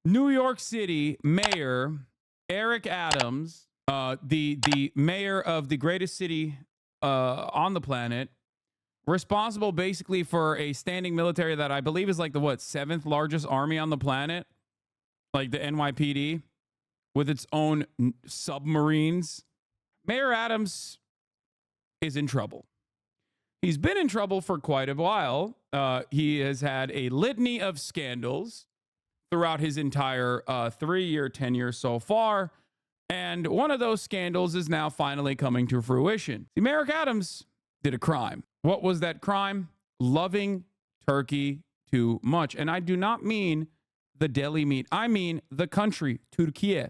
New York City Mayor Eric Adams, the mayor of the greatest city on the planet, responsible basically for a standing military that I believe is like the seventh largest army on the planet, like the NYPD, with its own submarines. Mayor Adams is in trouble. He's been in trouble for quite a while. He has had a litany of scandals throughout his entire 3-year tenure so far. And one of those scandals is now finally coming to fruition. See, Mayor Adams did a crime. What was that crime? Loving turkey too much. And I do not mean the deli meat. I mean the country, Turkey.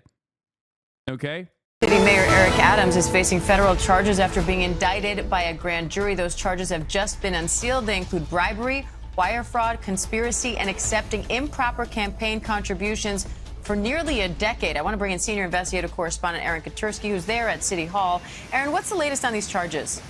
Okay? City Mayor Eric Adams is facing federal charges after being indicted by a grand jury. Those charges have just been unsealed. They include bribery, wire fraud, conspiracy, and accepting improper campaign contributions for nearly a decade. I want to bring in senior investigative correspondent Aaron Katursky, who's there at City Hall. Aaron, what's the latest on these charges?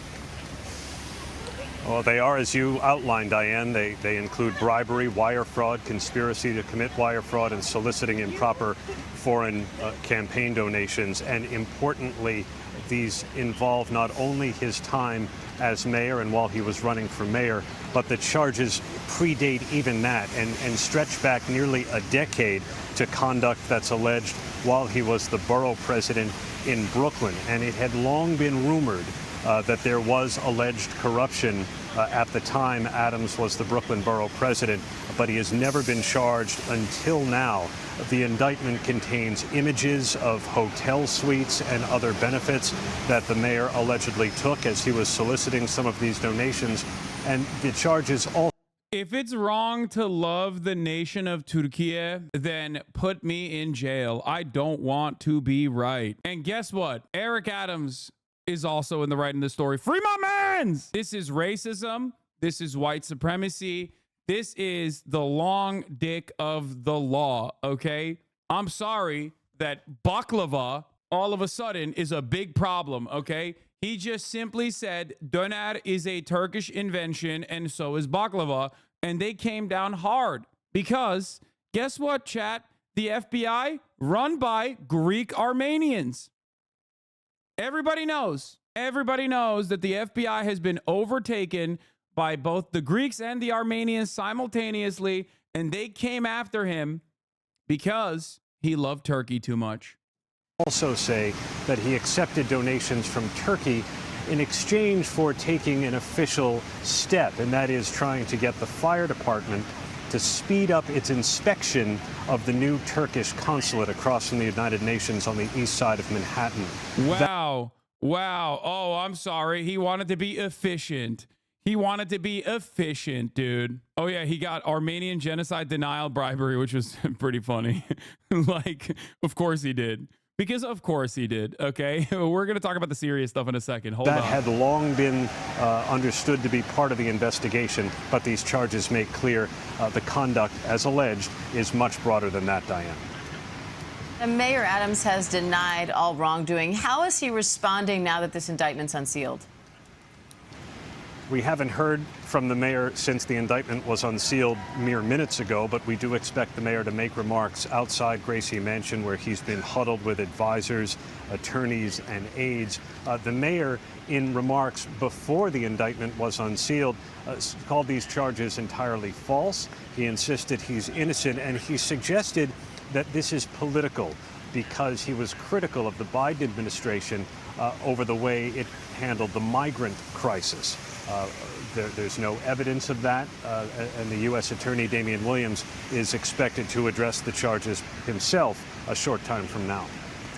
Well, they are, as you outlined, Diane. They include bribery, wire fraud, conspiracy to commit wire fraud, and soliciting improper foreign campaign donations. And importantly, these involve not only his time as mayor and while he was running for mayor, but the charges predate even that and stretch back nearly a decade to conduct that's alleged while he was the borough president in Brooklyn. And it had long been rumored that there was alleged corruption at the time Adams was the Brooklyn borough president, but he has never been charged until now. The indictment contains images of hotel suites and other benefits that the mayor allegedly took as he was soliciting some of these donations. And the charges also... If it's wrong to love the nation of Turkey, then put me in jail. I don't want to be right. And guess what? Eric Adams is also in the right in the story. Free my mans! This is racism. This is white supremacy. This is the long dick of the law, okay? I'm sorry that baklava all of a sudden is a big problem, okay? He just simply said döner is a Turkish invention and so is baklava. And they came down hard because guess what, chat? The FBI run by Greek Armenians. Everybody knows that the FBI has been overtaken by both the Greeks and the Armenians simultaneously, and they came after him because he loved Turkey too much. Also say that he accepted donations from Turkey in exchange for taking an official step, and that is trying to get the fire department to speed up its inspection of the new Turkish consulate across from the United Nations on the east side of Manhattan. Wow. Oh, I'm sorry. He wanted to be efficient. Dude. Oh, yeah, he got Armenian genocide denial bribery, which was pretty funny. Like, of course he did. Because of course he did, okay? We're going to talk about the serious stuff in a second. Hold on. That had long been understood to be part of the investigation, but these charges make clear the conduct, as alleged, is much broader than that, Diane. Mayor Adams has denied all wrongdoing. How is he responding now that this indictment's unsealed? We haven't heard from the mayor since the indictment was unsealed mere minutes ago, but we do expect the mayor to make remarks outside Gracie Mansion, where he's been huddled with advisors, attorneys, and aides. The mayor, in remarks before the indictment was unsealed, called these charges entirely false. He insisted he's innocent, and he suggested that this is political because he was critical of the Biden administration over the way it handled the migrant crisis. There's no evidence of that, and the U.S. Attorney Damian Williams is expected to address the charges himself a short time from now.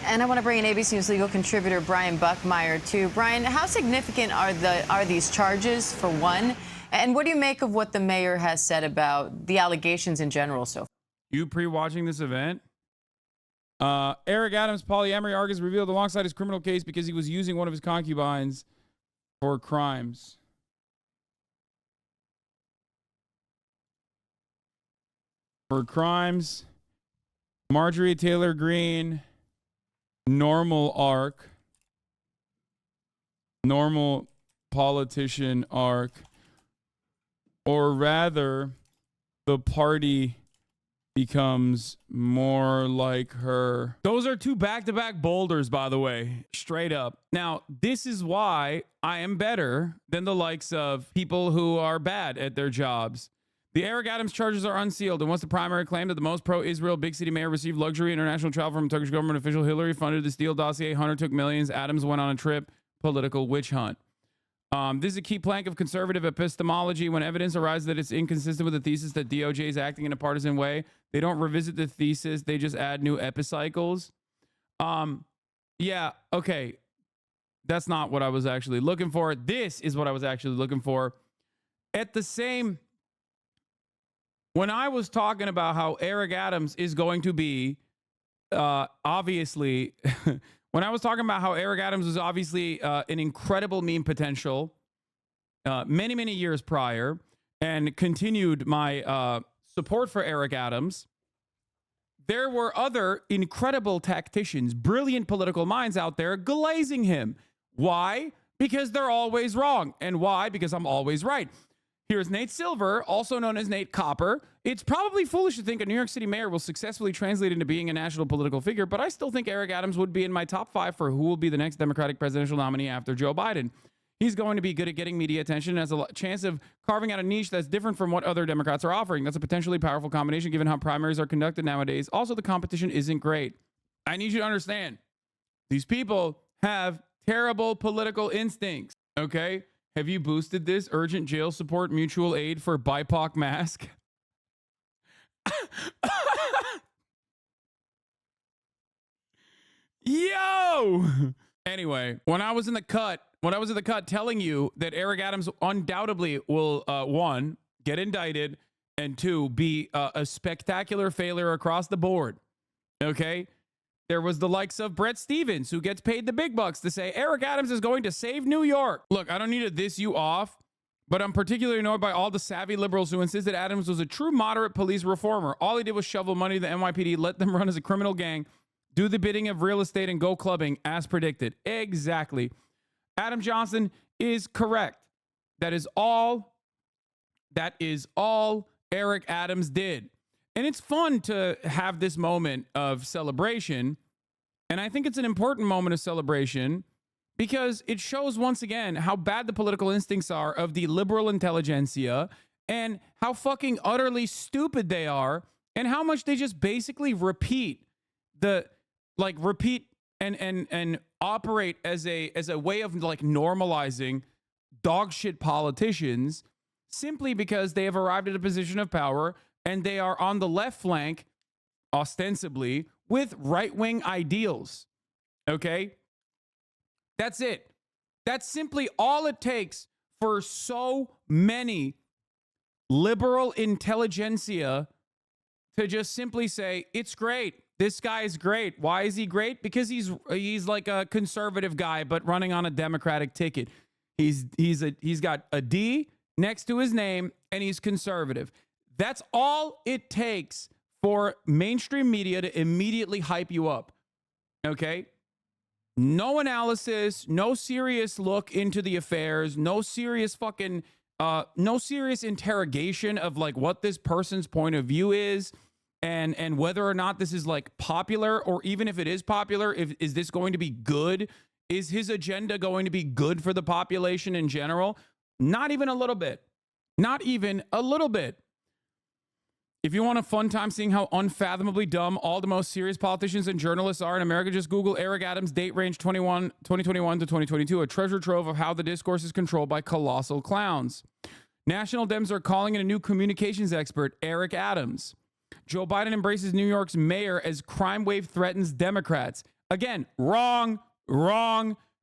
And I want to bring in ABC News legal contributor Brian Buckmeyer, too. Brian, how significant are these charges, for one? And what do you make of what the mayor has said about the allegations in general so far? You pre-watching this event? Eric Adams' polyamory arc is revealed alongside his criminal case because he was using one of his concubines for crimes. Marjorie Taylor Greene, normal arc, normal politician arc, or rather the party becomes more like her. Those are two back-to-back boulders, by the way, straight up. Now, this is why I am better than the likes of people who are bad at their jobs. The Eric Adams charges are unsealed, and what's the primary claim? That the most pro-Israel big city mayor received luxury international travel from Turkish government official. Hillary funded the Steele dossier. Hunter took millions. Adams went on a trip. Political witch hunt. This is a key plank of conservative epistemology. When evidence arises that it's inconsistent with the thesis that DOJ is acting in a partisan way, they don't revisit the thesis. They just add new epicycles. Yeah, okay. That's not what I was actually looking for. This is what I was actually looking for. When I was talking about how Eric Adams is going to be, obviously, when I was talking about how Eric Adams was obviously an incredible meme potential many, many years prior, and continued my support for Eric Adams, there were other incredible tacticians, brilliant political minds out there glazing him. Why? Because they're always wrong. And why? Because I'm always right. Here's Nate Silver, also known as Nate Copper. It's probably foolish to think a New York City mayor will successfully translate into being a national political figure, but I still think Eric Adams would be in my top 5 for who will be the next Democratic presidential nominee after Joe Biden. He's going to be good at getting media attention and has a chance of carving out a niche that's different from what other Democrats are offering. That's a potentially powerful combination given how primaries are conducted nowadays. Also, the competition isn't great. I need you to understand, these people have terrible political instincts, okay? Have you boosted this urgent jail support mutual aid for BIPOC mask? Yo! Anyway, when I was in the cut telling you that Eric Adams undoubtedly will, 1, get indicted, and 2, be a spectacular failure across the board, okay? There was the likes of Brett Stevens, who gets paid the big bucks to say Eric Adams is going to save New York. Look, I don't need to diss you off, but I'm particularly annoyed by all the savvy liberals who insist that Adams was a true moderate police reformer. All he did was shovel money to the NYPD, let them run as a criminal gang, do the bidding of real estate, and go clubbing as predicted. Exactly. Adam Johnson is correct. That is all Eric Adams did. And it's fun to have this moment of celebration. And I think it's an important moment of celebration because it shows once again how bad the political instincts are of the liberal intelligentsia and how fucking utterly stupid they are and how much they just basically repeat and operate as a way of like normalizing dog shit politicians simply because they have arrived at a position of power and they are on the left flank, ostensibly, with right-wing ideals. Okay? That's it. That's simply all it takes for so many liberal intelligentsia to just simply say, it's great. This guy is great. Why is he great? Because he's like a conservative guy, but running on a Democratic ticket. He's got a D next to his name, and he's conservative. That's all it takes for mainstream media to immediately hype you up. Okay? No analysis, no serious look into the affairs, no serious interrogation of like what this person's point of view is and whether or not this is like popular, or even if it is popular, is this going to be good? Is his agenda going to be good for the population in general? Not even a little bit. Not even a little bit. If you want a fun time seeing how unfathomably dumb all the most serious politicians and journalists are in America, just Google Eric Adams date range 2021 to 2022, a treasure trove of how the discourse is controlled by colossal clowns. National Dems are calling in a new communications expert, Eric Adams. Joe Biden embraces New York's mayor as crime wave threatens Democrats. Again, wrong.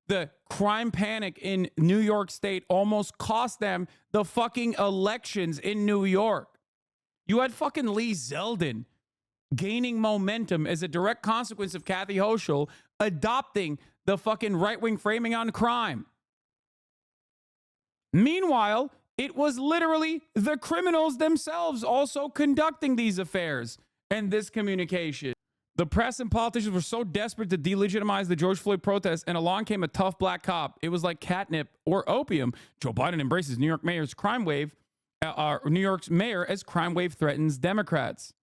The crime panic in New York State almost cost them the fucking elections in New York. You had fucking Lee Zeldin gaining momentum as a direct consequence of Kathy Hochul adopting the fucking right-wing framing on crime. Meanwhile, it was literally the criminals themselves also conducting these affairs and this communication. The press and politicians were so desperate to delegitimize the George Floyd protests, and along came a tough black cop. It was like catnip or opium. Joe Biden embraces New York mayor's crime wave. New York's mayor as crime wave threatens Democrats.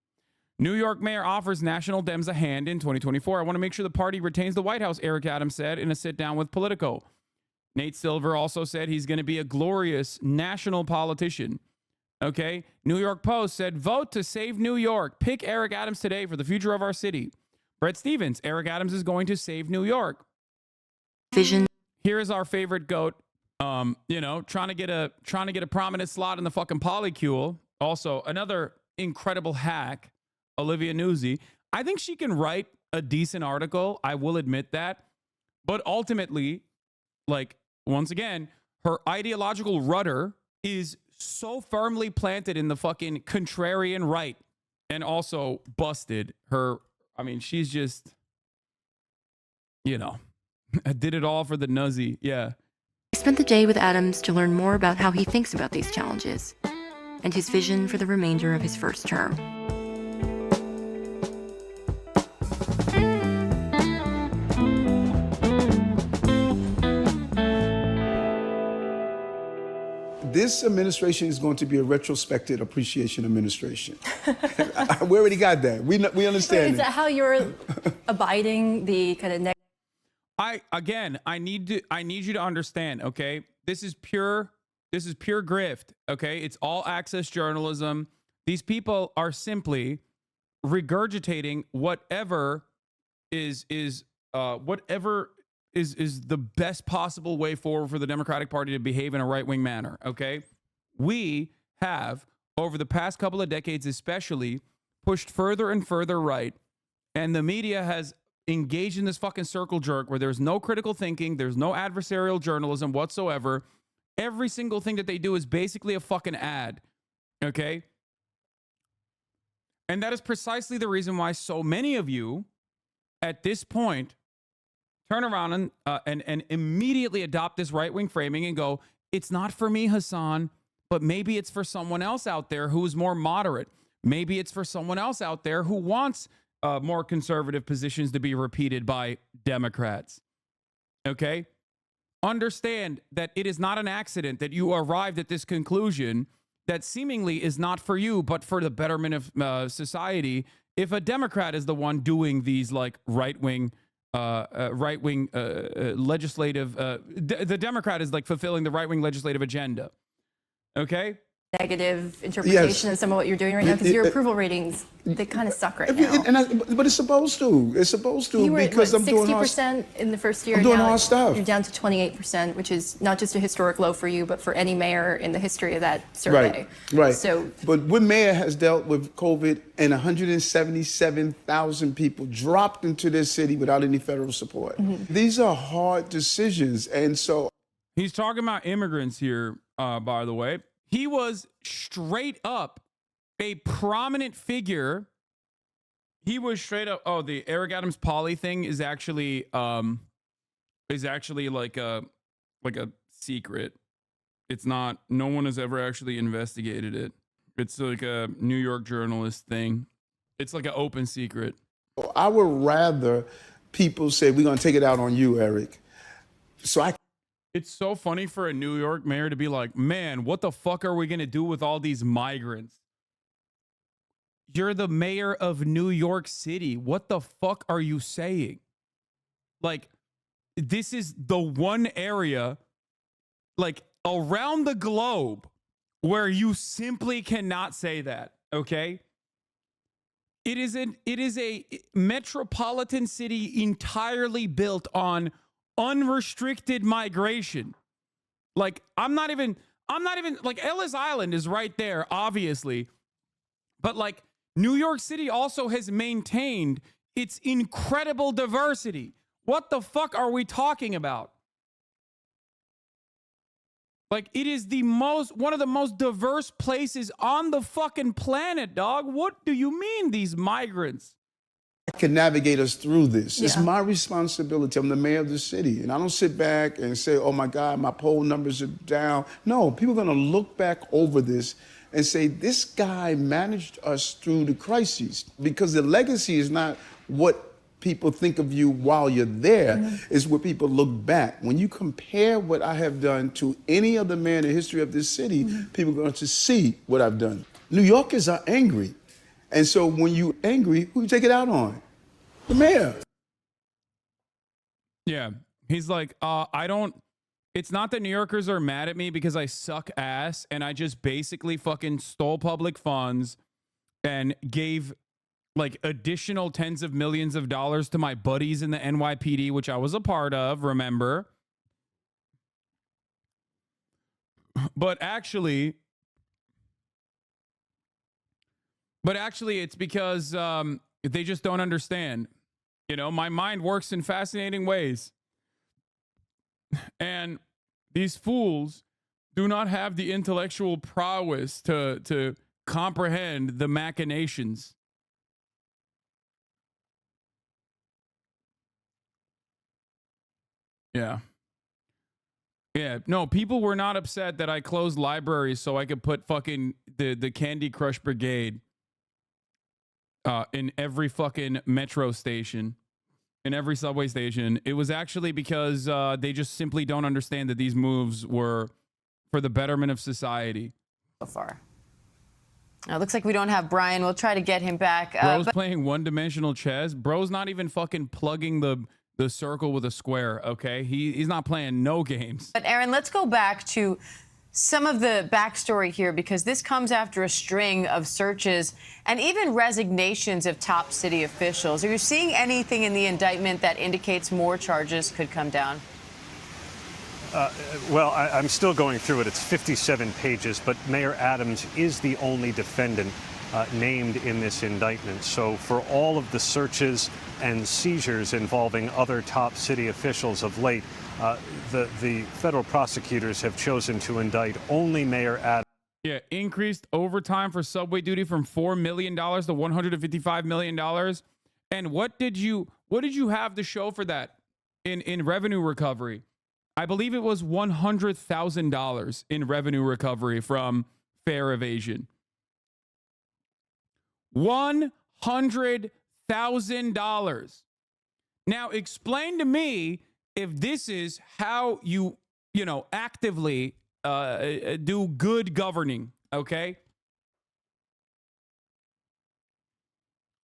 New York mayor offers National Dems a hand in 2024. I want to make sure the party retains the White House, Eric Adams said in a sit-down with Politico. Nate Silver also said he's going to be a glorious national politician. Okay? New York Post said, vote to save New York. Pick Eric Adams today for the future of our city. Brett Stevens, Eric Adams is going to save New York. Vision. Here's our favorite goat. Trying to get a prominent slot in the fucking polycule. Also, another incredible hack, Olivia Nuzzi. I think she can write a decent article. I will admit that. But ultimately, like, once again, her ideological rudder is so firmly planted in the fucking contrarian right, and also busted her. I mean, she's just, I did it all for the Nuzzy. Yeah. I spent the day with Adams to learn more about how he thinks about these challenges and his vision for the remainder of his first term. This administration is going to be a retrospective appreciation administration. We already got that. We understand. Is that how you're abiding the kind of I need you to understand, okay? This is pure grift, okay? It's all access journalism. These people are simply regurgitating whatever is the best possible way forward for the Democratic Party to behave in a right-wing manner, okay? We have, over the past couple of decades especially, pushed further and further right, and the media has engaged in this fucking circle jerk where there's no critical thinking, there's no adversarial journalism whatsoever. Every single thing that they do is basically a fucking ad, okay? And that is precisely the reason why so many of you, at this point, turn around and immediately adopt this right-wing framing and go, it's not for me, Hasan, but maybe it's for someone else out there who's more moderate. Maybe it's for someone else out there who wants more conservative positions to be repeated by Democrats. Okay? Understand that it is not an accident that you arrived at this conclusion that seemingly is not for you, but for the betterment of society. If a Democrat is the one doing these like right-wing legislative, the Democrat is like fulfilling the right-wing legislative agenda. Okay? negative interpretation of some of what you're doing right now? Because your approval ratings, they kind of suck right now. But it's supposed to. It's supposed to, You were at, because what, I'm doing hard 60% in the first year. I'm doing now hard stuff. You're down to 28%, which is not just a historic low for you, but for any mayor in the history of that survey. Right. So, but what mayor has dealt with COVID, and 177,000 people dropped into this city without any federal support. Mm-hmm. These are hard decisions, and so he's talking about immigrants here. By the way, he was straight up a prominent figure. He was straight up. Oh, the Eric Adams Poly thing is actually like a secret. It's not. No one has ever actually investigated it. It's like a New York journalist thing. It's like an open secret. I would rather people say, we're going to take it out on you, Eric. It's so funny for a New York mayor to be like, man, what the fuck are we going to do with all these migrants? You're the mayor of New York City. What the fuck are you saying? Like, this is the one area, like, around the globe where you simply cannot say that, okay? It is a metropolitan city entirely built on unrestricted migration. Like, I'm not even like, Ellis Island is right there, obviously. But like, New York City also has maintained its incredible diversity. What the fuck are we talking about? Like, it is one of the most diverse places on the fucking planet, dog. What do you mean, these migrants? Can navigate us through this. Yeah. It's my responsibility. I'm the mayor of the city. And I don't sit back and say, oh my God, my poll numbers are down. No, people are going to look back over this and say, this guy managed us through the crises, because the legacy is not what people think of you while you're there, is what people look back. When you compare what I have done to any other mayor in the history of this city, people are going to see what I've done. New Yorkers are angry. And so when you angry, who you take it out on? The mayor. Yeah. He's like, it's not that New Yorkers are mad at me because I suck ass and I just basically fucking stole public funds and gave like additional tens of millions of dollars to my buddies in the NYPD, which I was a part of, remember? But actually, it's because they just don't understand. You know, my mind works in fascinating ways. And these fools do not have the intellectual prowess to comprehend the machinations. Yeah. Yeah. No, people were not upset that I closed libraries so I could put fucking the Candy Crush Brigade in every fucking metro station, in every subway station. It was actually because they just simply don't understand that these moves were for the betterment of society. So far. It looks like we don't have Brian. We'll try to get him back. Bro's playing one-dimensional chess. Bro's not even fucking plugging the circle with a square, okay? He's not playing no games. But Aaron, let's go back to some of the backstory here, because this comes after a string of searches and even resignations of top city officials. Are you seeing anything in the indictment that indicates more charges could come down? Well, I'm still going through it. It's 57 pages, but Mayor Adams is the only defendant named in this indictment. So for all of the searches and seizures involving other top city officials of late, the federal prosecutors have chosen to indict only Mayor Adams. Yeah, increased overtime for subway duty from $4 million to $155 million. And what did you have to show for that in revenue recovery? I believe it was $100,000 in revenue recovery from fare evasion. $100,000. Now explain to me if this is how you actively do good governing, okay?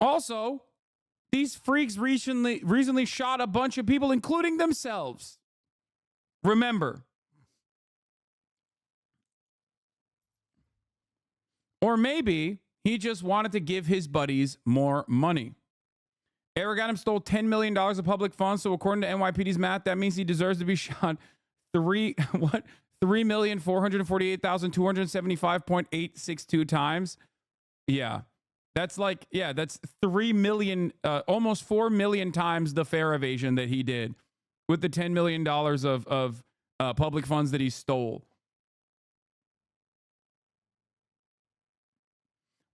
Also, these freaks recently shot a bunch of people, including themselves. Remember. Or maybe he just wanted to give his buddies more money. Eric Adams stole $10 million of public funds, so according to NYPD's math, that means he deserves to be shot 3,448,275.862 times. Yeah. That's that's 3 million, almost 4 million times the fare evasion that he did with the $10 million of public funds that he stole.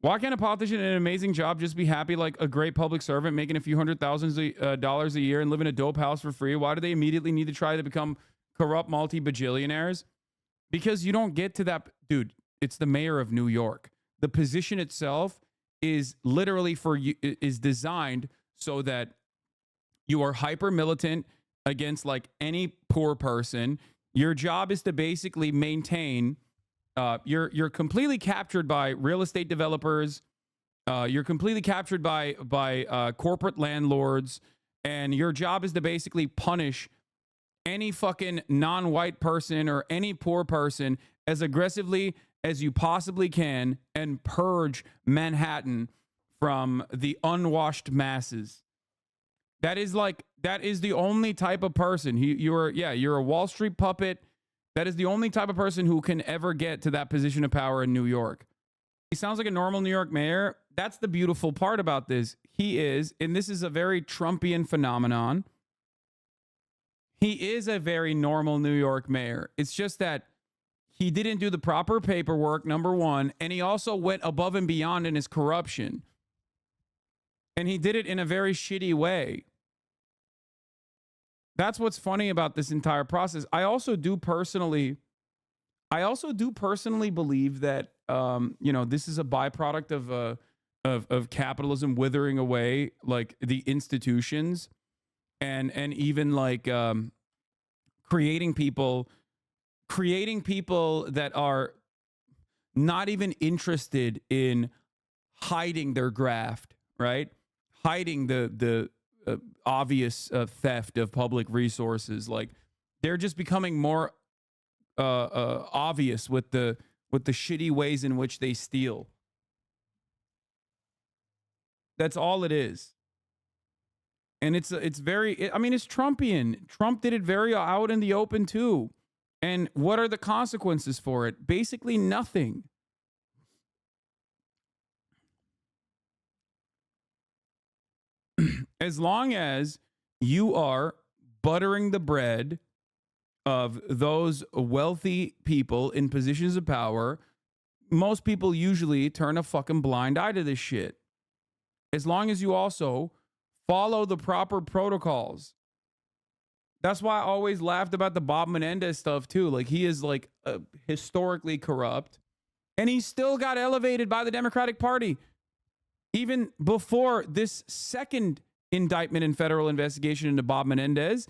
Why can't a politician in an amazing job just be happy like a great public servant making a few $100,000 a year and live in a dope house for free? Why do they immediately need to try to become corrupt multi-bajillionaires? Because you don't get to that. Dude, it's the mayor of New York. The position itself is literally is designed so that you are hyper militant against like any poor person. Your job is to basically maintain. You're completely captured by real estate developers. You're completely captured by corporate landlords, and your job is to basically punish any fucking non-white person or any poor person as aggressively as you possibly can and purge Manhattan from the unwashed masses. That is the only type of person. You're a Wall Street puppet. That is the only type of person who can ever get to that position of power in New York. He sounds like a normal New York mayor. That's the beautiful part about this. He is, and this is a very Trumpian phenomenon. He is a very normal New York mayor. It's just that he didn't do the proper paperwork, number one, and he also went above and beyond in his corruption. And he did it in a very shitty way. That's what's funny about this entire process. I also do personally believe that this is a byproduct of capitalism withering away like the institutions and even like creating people that are not even interested in hiding their graft, right? Hiding the obvious theft of public resources. Like, they're just becoming more obvious with the shitty ways in which they steal. That's all it is. And it's very, I mean, it's Trumpian. Trump did it very out in the open too. And what are the consequences for it? Basically nothing. As long as you are buttering the bread of those wealthy people in positions of power, most people usually turn a fucking blind eye to this shit. As long as you also follow the proper protocols. That's why I always laughed about the Bob Menendez stuff too. Like, he is like historically corrupt, and he still got elevated by the Democratic Party. Even before this second indictment and federal investigation into Bob Menendez,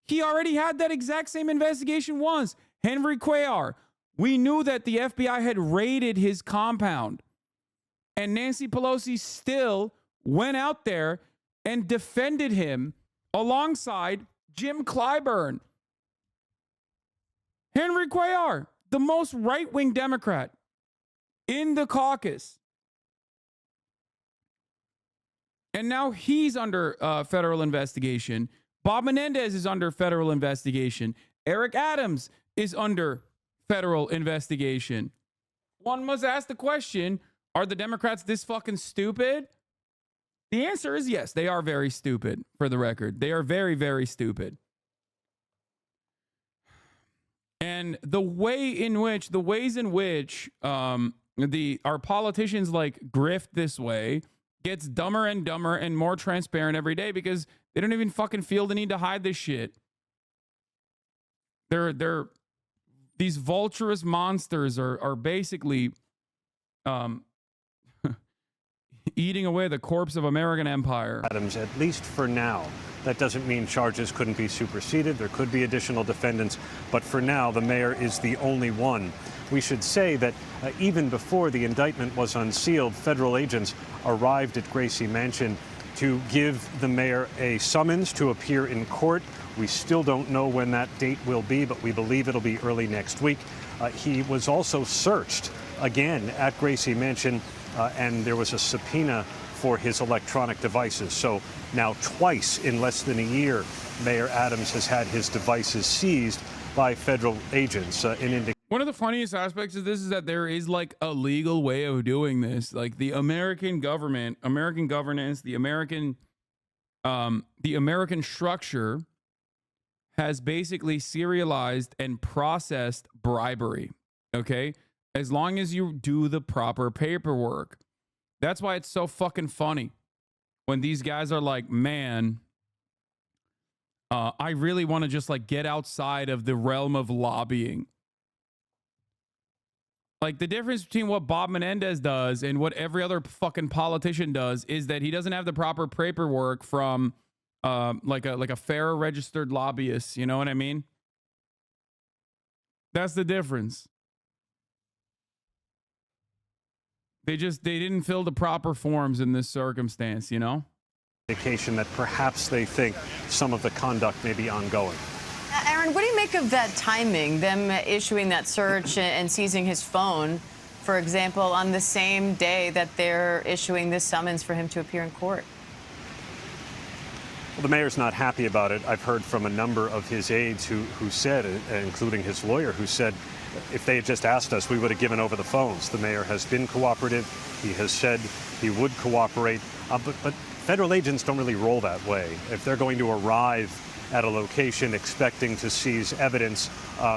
he already had that exact same investigation once. Henry Cuellar. We knew that the FBI had raided his compound, and Nancy Pelosi still went out there and defended him alongside Jim Clyburn. Henry Cuellar, the most right-wing Democrat in the caucus. And now he's under federal investigation. Bob Menendez is under federal investigation. Eric Adams is under federal investigation. One must ask the question, are the Democrats this fucking stupid? The answer is yes, they are very stupid, for the record. They are very, very stupid. And the ways in which our politicians like grift this way gets dumber and dumber and more transparent every day, because they don't even fucking feel the need to hide this shit. They're these vulturous monsters are basically eating away the corpse of American empire. Adams, at least for now. That doesn't mean charges couldn't be superseded. There could be additional defendants. But for now, the mayor is the only one. We should say that even before the indictment was unsealed, federal agents arrived at Gracie Mansion to give the mayor a summons to appear in court. We still don't know when that date will be, but we believe it'll be early next week. He was also searched again at Gracie Mansion, and there was a subpoena for his electronic devices. So now twice in less than a year, Mayor Adams has had his devices seized by federal agents. One of the funniest aspects of this is that there is like a legal way of doing this. Like, the American government, American governance, the American structure has basically serialized and processed bribery. Okay? As long as you do the proper paperwork. That's why it's so fucking funny when these guys are like, man, I really want to just like get outside of the realm of lobbying. Like, the difference between what Bob Menendez does and what every other fucking politician does is that he doesn't have the proper paperwork from like a fair registered lobbyist. You know what I mean? That's the difference. They didn't fill the proper forms in this circumstance, you know? Indication that perhaps they think some of the conduct may be ongoing. Aaron, what do you make of that timing, them issuing that search and seizing his phone, for example, on the same day that they're issuing this summons for him to appear in court? Well, the mayor's not happy about it. I've heard from a number of his aides who said, including his lawyer, who said, if they had just asked us, we would have given over the phones. The mayor has been cooperative. He has said he would cooperate. But federal agents don't really roll that way. If they're going to arrive at a location expecting to seize evidence,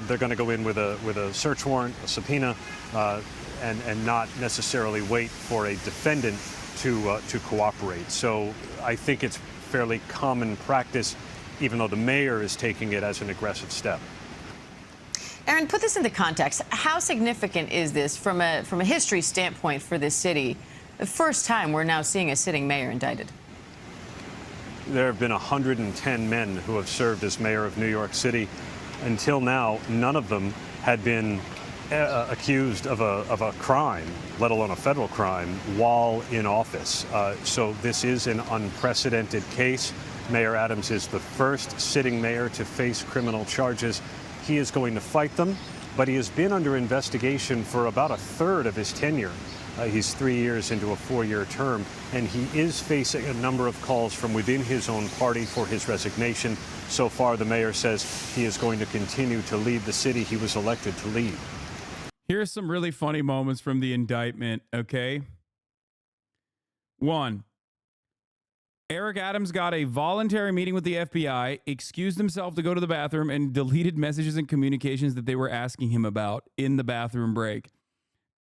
they're going to go in with a search warrant, a subpoena, and not necessarily wait for a defendant to cooperate. So I think it's fairly common practice, even though the mayor is taking it as an aggressive step. Aaron, put this into context. How significant is this from a history standpoint for this city? The first time we're now seeing a sitting mayor indicted. There have been 110 men who have served as mayor of New York City. Until now, none of them had been accused of a crime, let alone a federal crime, while in office. So this is an unprecedented case. Mayor Adams is the first sitting mayor to face criminal charges. He is going to fight them, but he has been under investigation for about a third of his tenure. He's 3 years into a 4-year term, and he is facing a number of calls from within his own party for his resignation. So far, the mayor says he is going to continue to lead the city he was elected to lead. Here's some really funny moments from the indictment, okay? 1. Eric Adams got a voluntary meeting with the FBI, excused himself to go to the bathroom, and deleted messages and communications that they were asking him about in the bathroom break.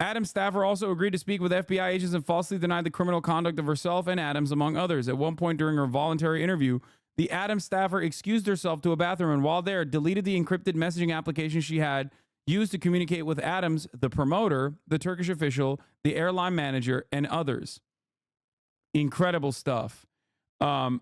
Adams' staffer also agreed to speak with FBI agents and falsely denied the criminal conduct of herself and Adams, among others. At one point during her voluntary interview, the Adams staffer excused herself to a bathroom and while there, deleted the encrypted messaging application she had used to communicate with Adams, the promoter, the Turkish official, the airline manager, and others. Incredible stuff. More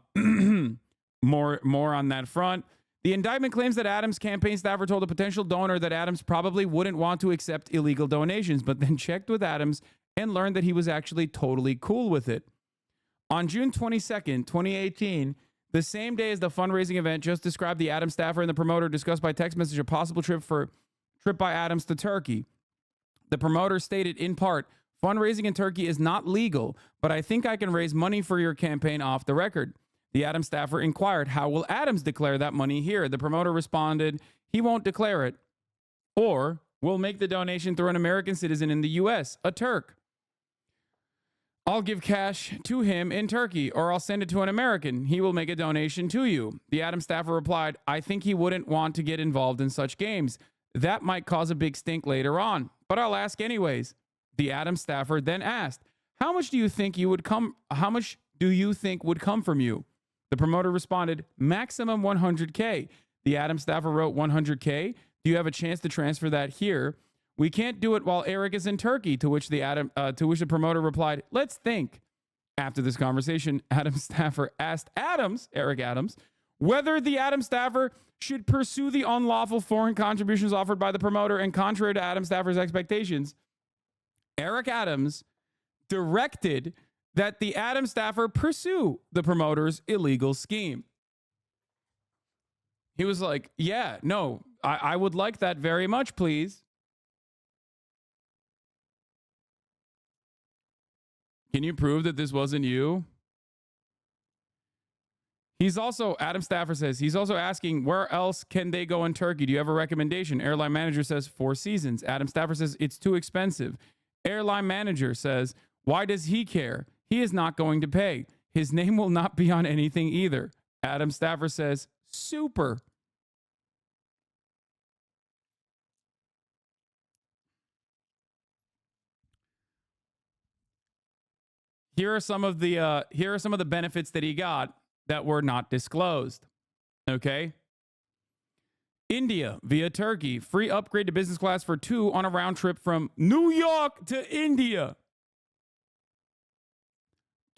on that front. The indictment claims that Adams' campaign staffer told a potential donor that Adams probably wouldn't want to accept illegal donations, but then checked with Adams and learned that he was actually totally cool with it. On June 22nd, 2018, the same day as the fundraising event just described, the Adams staffer and the promoter discussed by text message a possible trip by Adams to Turkey. The promoter stated in part, "Fundraising in Turkey is not legal, but I think I can raise money for your campaign off the record." The Adams staffer inquired, "How will Adams declare that money here?" The promoter responded, "He won't declare it. Or we'll make the donation through an American citizen in the U.S., a Turk. I'll give cash to him in Turkey, or I'll send it to an American. He will make a donation to you." The Adams staffer replied, "I think he wouldn't want to get involved in such games. That might cause a big stink later on, but I'll ask anyways." The Adams staffer then asked, how much do you think would come from you?" The promoter responded, "Maximum 100K. The Adams staffer wrote, "100K? Do you have a chance to transfer that here? We can't do it while Eric is in Turkey." To which the promoter replied, "Let's think." After this conversation, Adams staffer asked Eric Adams, whether the Adams staffer should pursue the unlawful foreign contributions offered by the promoter, and contrary to Adams staffer's expectations, Eric Adams directed that the Adams staffer pursue the promoter's illegal scheme. He was like, "Yeah, no, I would like that very much, please." Can you prove that this wasn't you? Adams staffer says, he's also asking, where else can they go in Turkey? Do you have a recommendation? Airline manager says, Four Seasons. Adams staffer says, it's too expensive. Airline manager says, why does he care? He is not going to pay. His name will not be on anything either. Adams staffer says, super. Here are some of the benefits that he got that were not disclosed. Okay. India via Turkey, free upgrade to business class for 2 on a round trip from New York to India.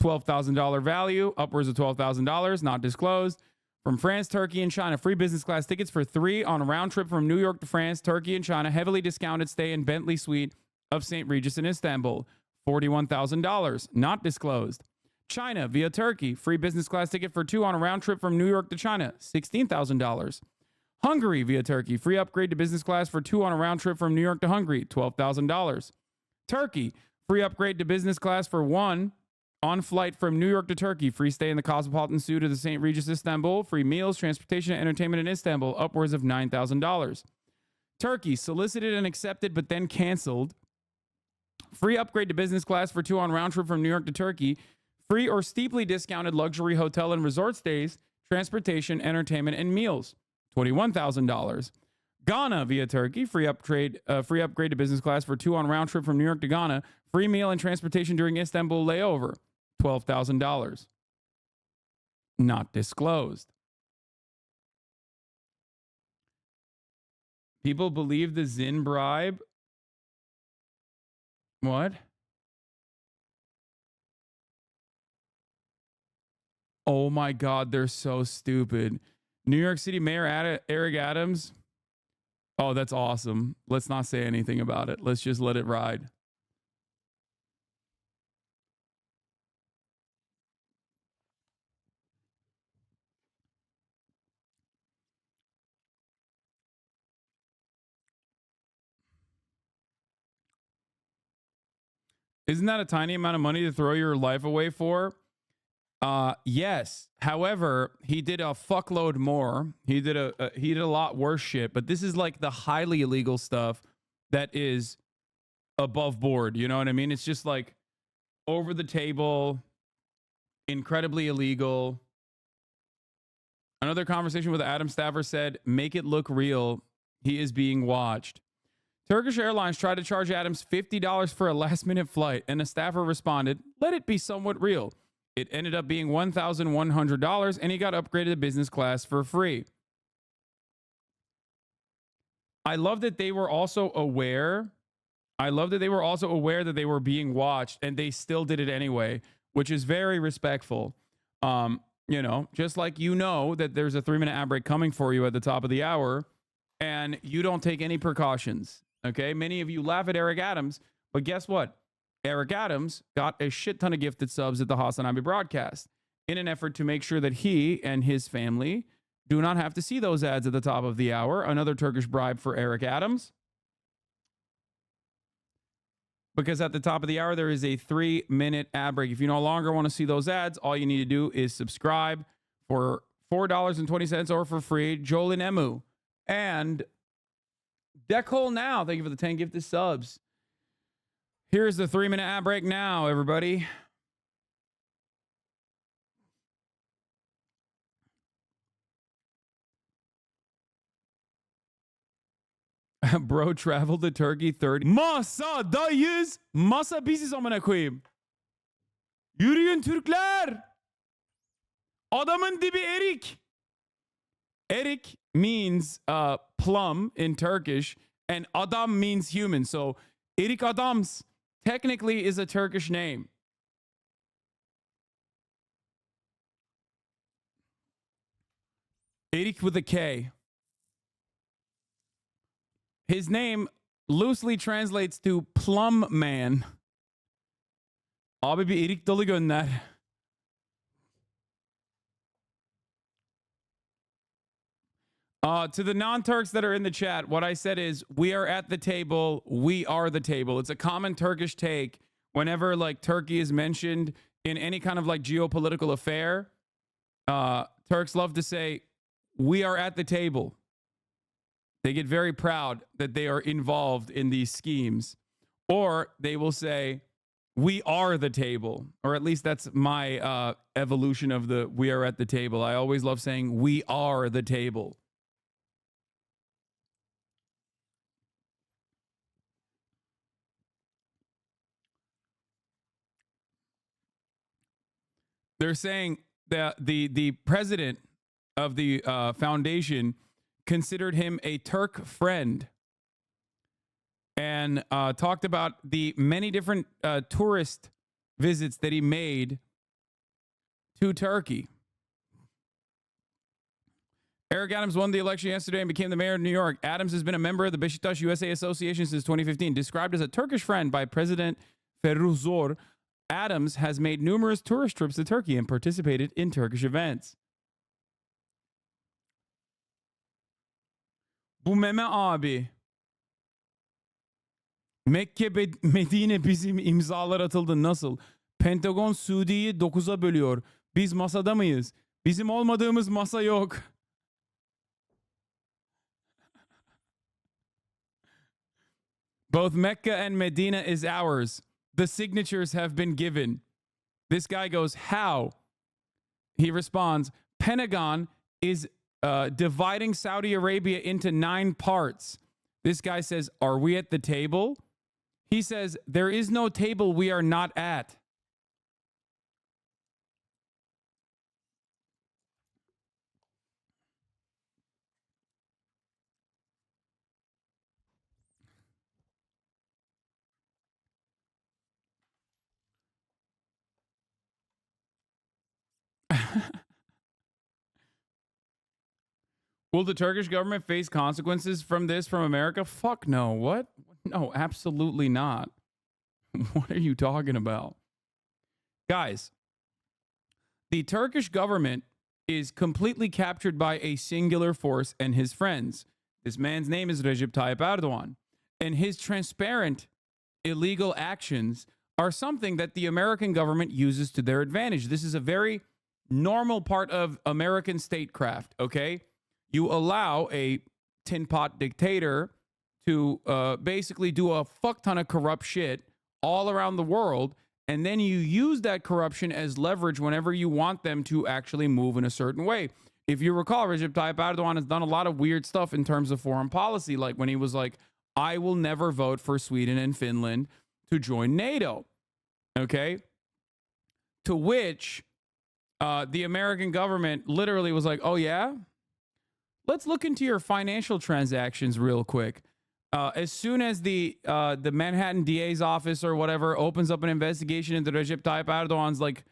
$12,000 value, upwards of $12,000, not disclosed. From France, Turkey, and China, free business class tickets for 3 on a round trip from New York to France, Turkey, and China. Heavily discounted stay in Bentley Suite of St. Regis in Istanbul. $41,000, not disclosed. China via Turkey, free business class ticket for 2 on a round trip from New York to China. $16,000. Hungary via Turkey, free upgrade to business class for 2 on a round trip from New York to Hungary. $12,000. Turkey, free upgrade to business class for 1 on flight from New York to Turkey. Free stay in the Cosmopolitan Suite of the St. Regis Istanbul. Free meals, transportation, and entertainment in Istanbul. Upwards of $9,000. Turkey, solicited and accepted but then canceled. Free upgrade to business class for 2 on round trip from New York to Turkey. Free or steeply discounted luxury hotel and resort stays, transportation, entertainment, and meals. $21,000. Ghana via Turkey, free upgrade to business class for 2 on round trip from New York to Ghana. Free meal and transportation during Istanbul layover. $12,000. Not disclosed. People believe the Zin bribe. What? Oh my God, they're so stupid. New York City Mayor Eric Adams Oh, that's awesome. Let's not say anything about it. Let's just let it ride. Isn't that a tiny amount of money to throw your life away for? Yes. However, he did a fuckload more. He did a lot worse shit. But this is like the highly illegal stuff that is above board. You know what I mean? It's just like over the table, incredibly illegal. Another conversation with Adam Staffer said, "Make it look real. He is being watched." Turkish Airlines tried to charge Adams $50 for a last-minute flight, and a staffer responded, "Let it be somewhat real." It ended up being $1,100, and he got upgraded to business class for free. I love that they were also aware. I love that they were also aware that they were being watched, and they still did it anyway, which is very respectful. You know, just like you know that there's a 3-minute ad break coming for you at the top of the hour, and you don't take any precautions. Okay, many of you laugh at Eric Adams, but guess what? Eric Adams got a shit ton of gifted subs at the Hasanabi broadcast in an effort to make sure that he and his family do not have to see those ads at the top of the hour. Another Turkish bribe for Eric Adams. Because at the top of the hour, there is a 3-minute ad break. If you no longer want to see those ads, all you need to do is subscribe for $4.20 or for free. Jolin Emu. And Deckhole Now, thank you for the 10 gifted subs. Here's the 3-minute ad break now, everybody. Bro traveled to Turkey 30. Masadayız. Masa biziz amına koyayım. Yürüyün Türkler. Adamın dibi Erik. Erik means plum in Turkish, and Adam means human. So Erik Adams technically is a Turkish name. Erik with a K. His name loosely translates to plum man. Abi bir erik dalı gönder. To the non-Turks that are in the chat, what I said is, we are at the table, we are the table. It's a common Turkish take whenever like Turkey is mentioned in any kind of like geopolitical affair. Turks love to say, we are at the table. They get very proud that they are involved in these schemes. Or they will say, we are the table. Or at least that's my evolution of the we are at the table. I always love saying, we are the table. They're saying that the president of the foundation considered him a Turk friend and talked about the many different tourist visits that he made to Turkey. Eric Adams won the election yesterday and became the mayor of New York. Adams has been a member of the Beşiktaş USA Association since 2015. Described as a Turkish friend by President Ferruh Zor, Adams has made numerous tourist trips to Turkey and participated in Turkish events. Bu meme abi. Mekke Medine bizim imzalar atıldı nasıl? Pentagon Suudi'yi 9'a bölüyor. Biz masada mıyız? Bizim olmadığımız masa yok. Both Mecca and Medina is ours. The signatures have been given. This guy goes, how? He responds, Pentagon is dividing Saudi Arabia into 9 parts. This guy says, are we at the table? He says, there is no table we are not at. Will the Turkish government face consequences from this from America? Fuck no. What? No, absolutely not. What are you talking about? Guys, the Turkish government is completely captured by a singular force and his friends. This man's name is Recep Tayyip Erdogan. And his transparent illegal actions are something that the American government uses to their advantage. This is a very normal part of American statecraft, okay? You allow a tin pot dictator to basically do a fuck ton of corrupt shit all around the world, and then you use that corruption as leverage whenever you want them to actually move in a certain way. If you recall, Recep Tayyip Erdogan has done a lot of weird stuff in terms of foreign policy, like when he was like, I will never vote for Sweden and Finland to join NATO, okay? To which the American government literally was like, oh yeah? Let's look into your financial transactions real quick. As soon as the Manhattan DA's office or whatever opens up an investigation into Recep Tayyip Erdogan's like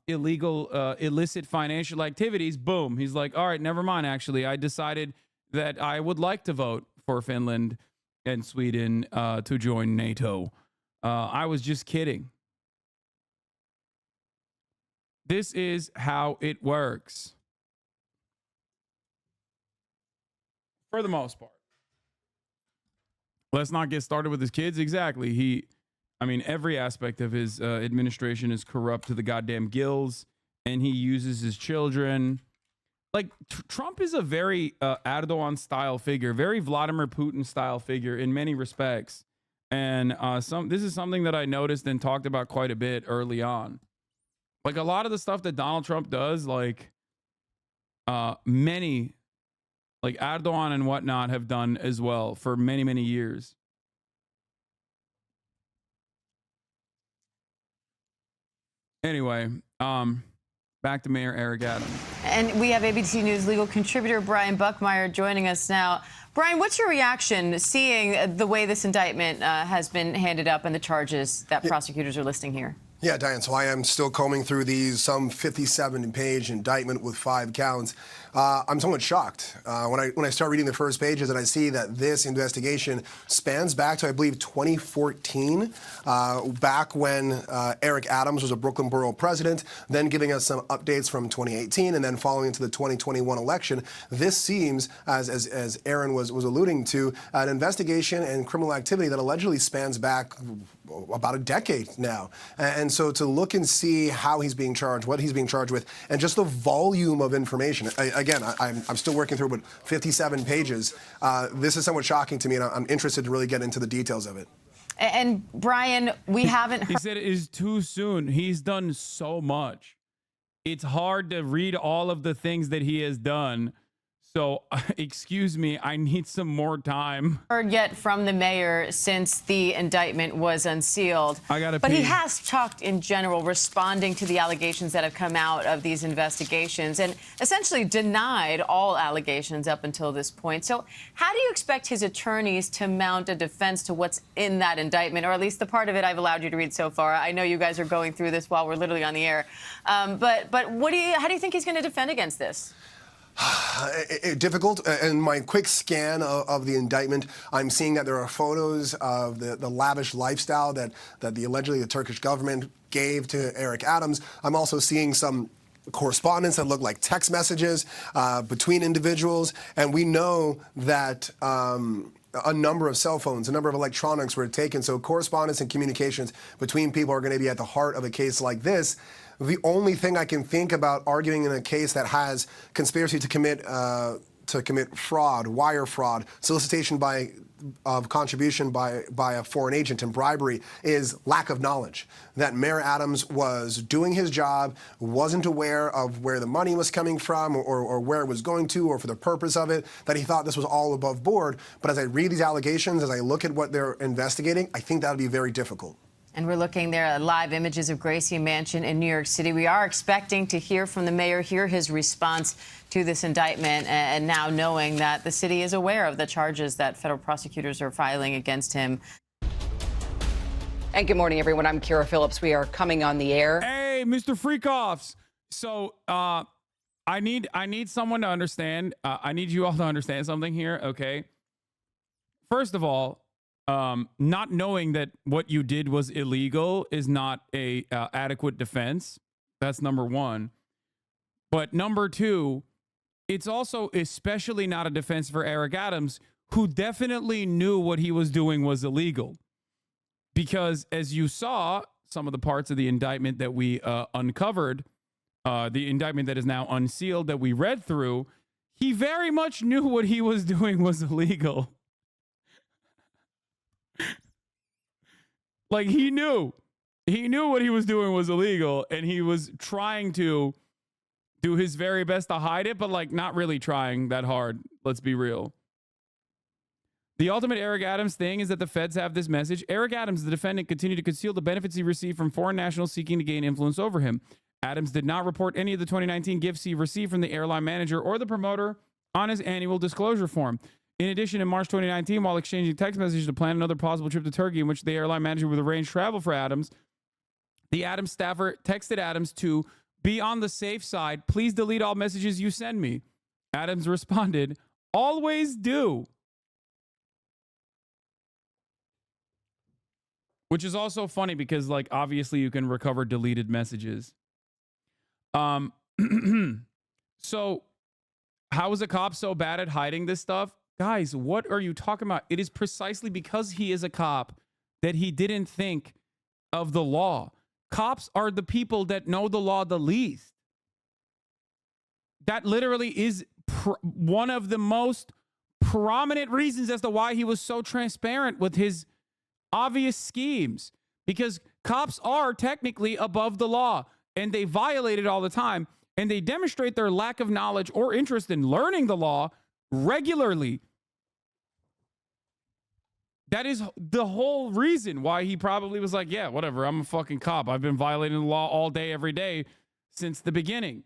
illegal, illicit financial activities, boom, he's like, all right, never mind. Actually, I decided that I would like to vote for Finland and Sweden to join NATO. I was just kidding. This is how it works. For the most part. Let's not get started with his kids. Exactly. Every aspect of his administration is corrupt to the goddamn gills, and he uses his children. Like, Trump is a very Erdogan-style figure, very Vladimir Putin-style figure in many respects. And this is something that I noticed and talked about quite a bit early on. Like, a lot of the stuff that Donald Trump does, like, many, like Erdogan and whatnot, have done as well for many, many years. Anyway, back to Mayor Eric Adams. And we have ABC News legal contributor Brian Buckmeyer joining us now. Brian, what's your reaction seeing the way this indictment has been handed up and the charges that prosecutors are listing here? Yeah, Diane, so I am still combing through these, some 57-page indictment with 5 counts. I'm somewhat shocked when I start reading the first pages and I see that this investigation spans back to, I believe, 2014, back when Eric Adams was a Brooklyn borough president, then giving us some updates from 2018, and then following into the 2021 election. This seems, as Aaron was alluding to, an investigation and criminal activity that allegedly spans back about a decade now. And so to look and see how he's being charged, what he's being charged with, and just the volume of information. Again, I'm still working through, but 57 pages. This is somewhat shocking to me, and I'm interested to really get into the details of it. And Brian, we haven't heard. He said it is too soon. He's done so much. It's hard to read all of the things that he has done. So, excuse me, I need some more time. Heard yet from the mayor since the indictment was unsealed. I gotta But pee. he has talked in general, responding to the allegations that have come out of these investigations and essentially denied all allegations up until this point. So how do you expect his attorneys to mount a defense to what's in that indictment, or at least the part of it I've allowed you to read so far? I know you guys are going through this while we're literally on the air. But how do you think he's going to defend against this? Difficult. In my quick scan of the indictment, I'm seeing that there are photos of the lavish lifestyle that allegedly the Turkish government gave to Eric Adams. I'm also seeing some correspondence that look like text messages between individuals, and we know that a number of cell phones, a number of electronics were taken. So correspondence and communications between people are going to be at the heart of a case like this. The only thing I can think about arguing in a case that has conspiracy to commit fraud, wire fraud, solicitation of contribution by a foreign agent, and bribery is lack of knowledge. That Mayor Adams was doing his job, wasn't aware of where the money was coming from or where it was going to or for the purpose of it, that he thought this was all above board. But as I read these allegations, as I look at what they're investigating, I think that would be very difficult. And we're looking there at live images of Gracie Mansion in New York City. We are expecting to hear from the mayor, hear his response to this indictment, and now knowing that the city is aware of the charges that federal prosecutors are filing against him. And good morning, everyone. I'm Kara Phillips. We are coming on the air. Hey, Mr. Freakoffs. So I need someone to understand. I need you all to understand something here, okay? First of all, not knowing that what you did was illegal is not a adequate defense. That's number one. But number two, it's also especially not a defense for Eric Adams, who definitely knew what he was doing was illegal. Because as you saw, some of the parts of the indictment that we uncovered, the indictment that is now unsealed that we read through, he very much knew what he was doing was illegal. Like, he knew what he was doing was illegal, and he was trying to do his very best to hide it, but like not really trying that hard. Let's be real. The ultimate Eric Adams thing is that the feds have this message. Eric Adams, the defendant, continued to conceal the benefits he received from foreign nationals seeking to gain influence over him. Adams did not report any of the 2019 gifts he received from the airline manager or the promoter on his annual disclosure form. In addition, in March 2019, while exchanging text messages to plan another possible trip to Turkey in which the airline manager would arrange travel for Adams, the Adams staffer texted Adams to be on the safe side. Please delete all messages you send me. Adams responded, always do. Which is also funny because, like, obviously you can recover deleted messages. So how is a cop so bad at hiding this stuff? Guys, what are you talking about? It is precisely because he is a cop that he didn't think of the law. Cops are the people that know the law the least. That literally is one of the most prominent reasons as to why he was so transparent with his obvious schemes. Because cops are technically above the law, and they violate it all the time, and they demonstrate their lack of knowledge or interest in learning the law regularly. That is the whole reason why he probably was like, yeah, whatever, I'm a fucking cop. I've been violating the law all day, every day since the beginning.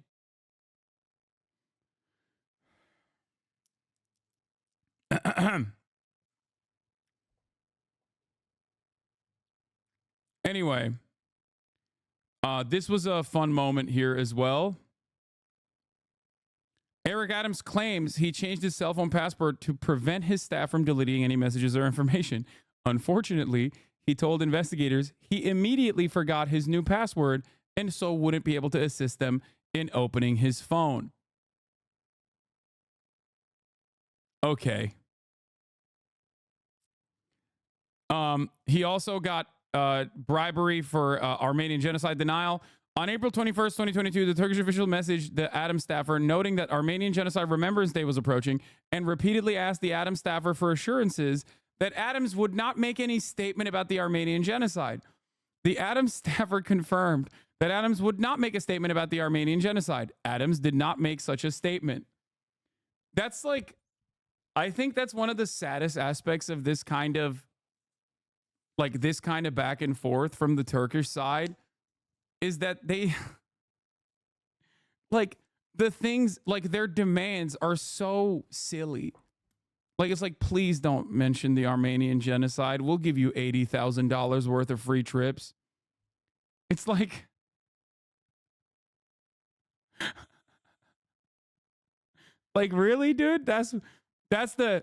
Anyway, this was a fun moment here as well. Eric Adams claims he changed his cell phone password to prevent his staff from deleting any messages or information. Unfortunately, he told investigators he immediately forgot his new password and so wouldn't be able to assist them in opening his phone. Okay. He also got bribery for Armenian genocide denial. On April 21st, 2022, the Turkish official messaged the Adams staffer noting that Armenian Genocide Remembrance Day was approaching and repeatedly asked the Adams staffer for assurances that Adams would not make any statement about the Armenian genocide. The Adams staffer confirmed that Adams would not make a statement about the Armenian genocide. Adams did not make such a statement. That's like, I think that's one of the saddest aspects of this kind of, like, this kind of back and forth from the Turkish side, is that they, like, the things, like, their demands are so silly. Like, it's like, please don't mention the Armenian genocide. We'll give you $80,000 worth of free trips. It's like, like, really, dude? That's the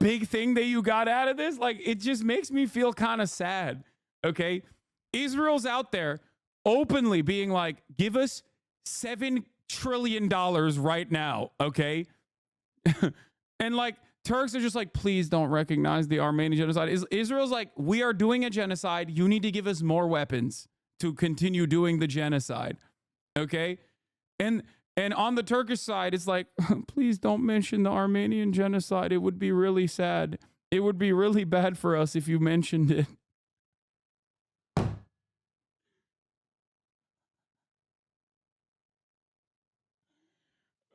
big thing that you got out of this? Like, it just makes me feel kind of sad, okay? Israel's out there openly being like, give us $7 trillion right now, okay? And, like, Turks are just like, please don't recognize the Armenian genocide. Israel's like, we are doing a genocide. You need to give us more weapons to continue doing the genocide, okay? And on the Turkish side, it's like, please don't mention the Armenian genocide. It would be really sad. It would be really bad for us if you mentioned it.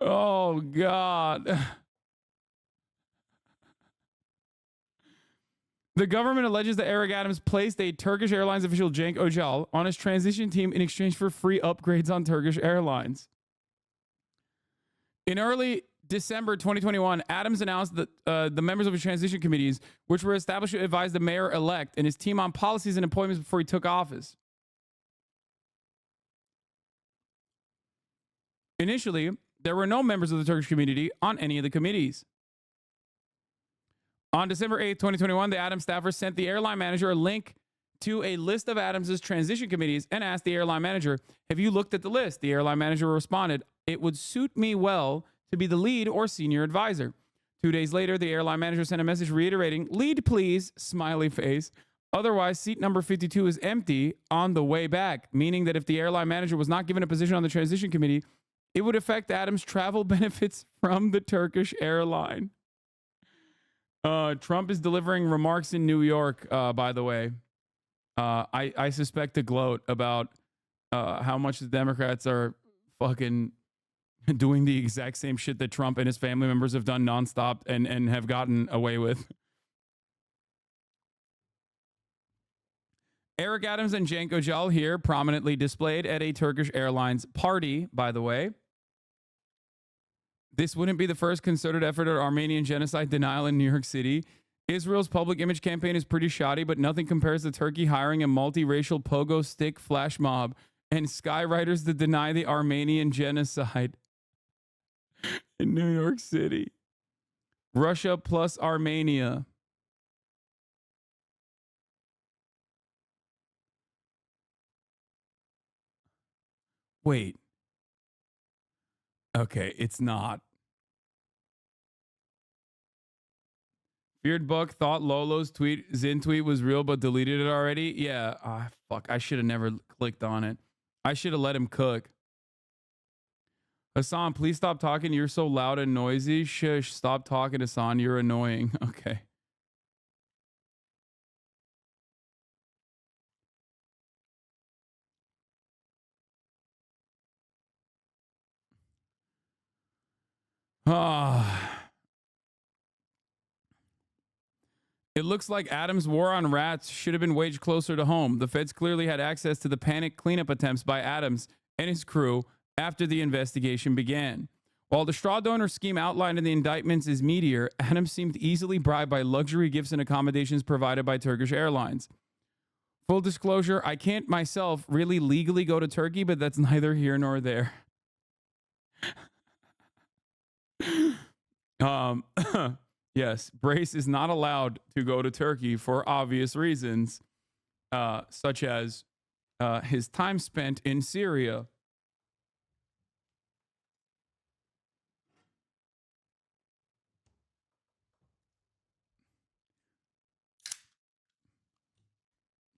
Oh, God. The government alleges that Eric Adams placed a Turkish Airlines official, Cenk Öcal, on his transition team in exchange for free upgrades on Turkish Airlines. In early December 2021, Adams announced that the members of his transition committees, which were established to advise the mayor-elect and his team on policies and appointments before he took office. Initially, there were no members of the Turkish community on any of the committees. On December 8th, 2021, the Adams staffers sent the airline manager a link to a list of Adams's transition committees and asked the airline manager, "Have you looked at the list?" The airline manager responded, "It would suit me well to be the lead or senior advisor." 2 days later, the airline manager sent a message reiterating, "Lead, please," smiley face. Otherwise, seat number 52 is empty on the way back, meaning that if the airline manager was not given a position on the transition committee, it would affect Adams' travel benefits from the Turkish airline. Trump is delivering remarks in New York, by the way. I suspect to gloat about how much the Democrats are fucking doing the exact same shit that Trump and his family members have done nonstop and have gotten away with. Eric Adams and Cenk Öcal here prominently displayed at a Turkish Airlines party, by the way. This wouldn't be the first concerted effort at Armenian genocide denial in New York City. Israel's public image campaign is pretty shoddy, but nothing compares to Turkey hiring a multiracial pogo stick flash mob and skywriters to deny the Armenian genocide in New York City. Russia plus Armenia. Wait. Okay, it's not. Feared Buck thought Lolo's Zin tweet was real but deleted it already. Yeah, fuck. I should have never clicked on it. I should have let him cook. Hasan, please stop talking. You're so loud and noisy. Shush, stop talking, Hasan. You're annoying. Okay. It looks like Adams' war on rats should have been waged closer to home. The feds clearly had access to the panic cleanup attempts by Adams and his crew after the investigation began. While the straw donor scheme outlined in the indictments is meatier, Adams seemed easily bribed by luxury gifts and accommodations provided by Turkish Airlines. Full disclosure, I can't myself really legally go to Turkey, but that's neither here nor there. Yes, Brace is not allowed to go to Turkey for obvious reasons, such as his time spent in Syria.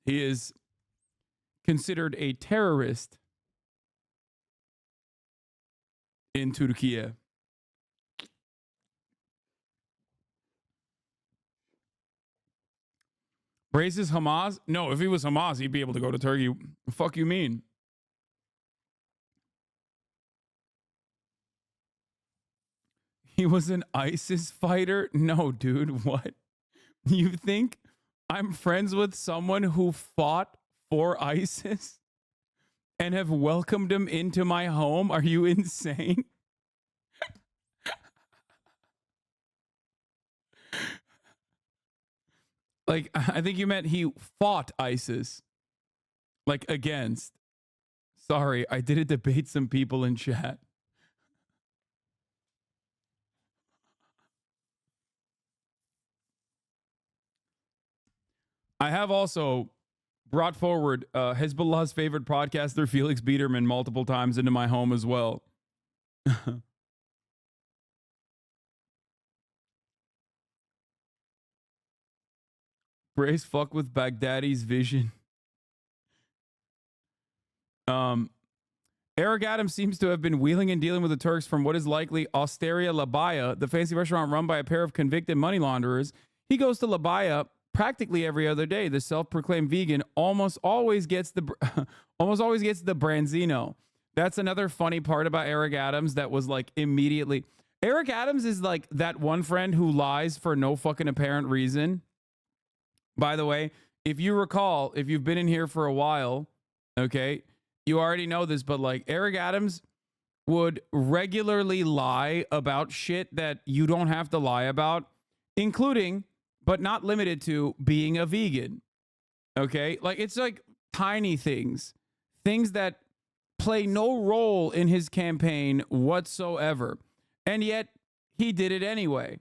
He is considered a terrorist in Turkey. Brace is Hamas? No, if he was Hamas, he'd be able to go to Turkey. The fuck you mean? He was an ISIS fighter? No, dude, what? You think I'm friends with someone who fought for ISIS and have welcomed him into my home? Are you insane? Like, I think you meant he fought ISIS. Like, against. Sorry, I did debate some people in chat. I have also brought forward Hezbollah's favorite podcaster, Felix Biederman, multiple times into my home as well. Brace fuck with Baghdadi's vision. Eric Adams seems to have been wheeling and dealing with the Turks from what is likely Osteria Labaya, the fancy restaurant run by a pair of convicted money launderers. He goes to Labaya practically every other day. The self-proclaimed vegan almost always gets the branzino. That's another funny part about Eric Adams that was like immediately. Eric Adams is like that one friend who lies for no fucking apparent reason. By the way, if you recall, if you've been in here for a while, okay, you already know this, but like Eric Adams would regularly lie about shit that you don't have to lie about, including, but not limited to, being a vegan. Okay? Like, it's like tiny things that play no role in his campaign whatsoever. And yet he did it anyway.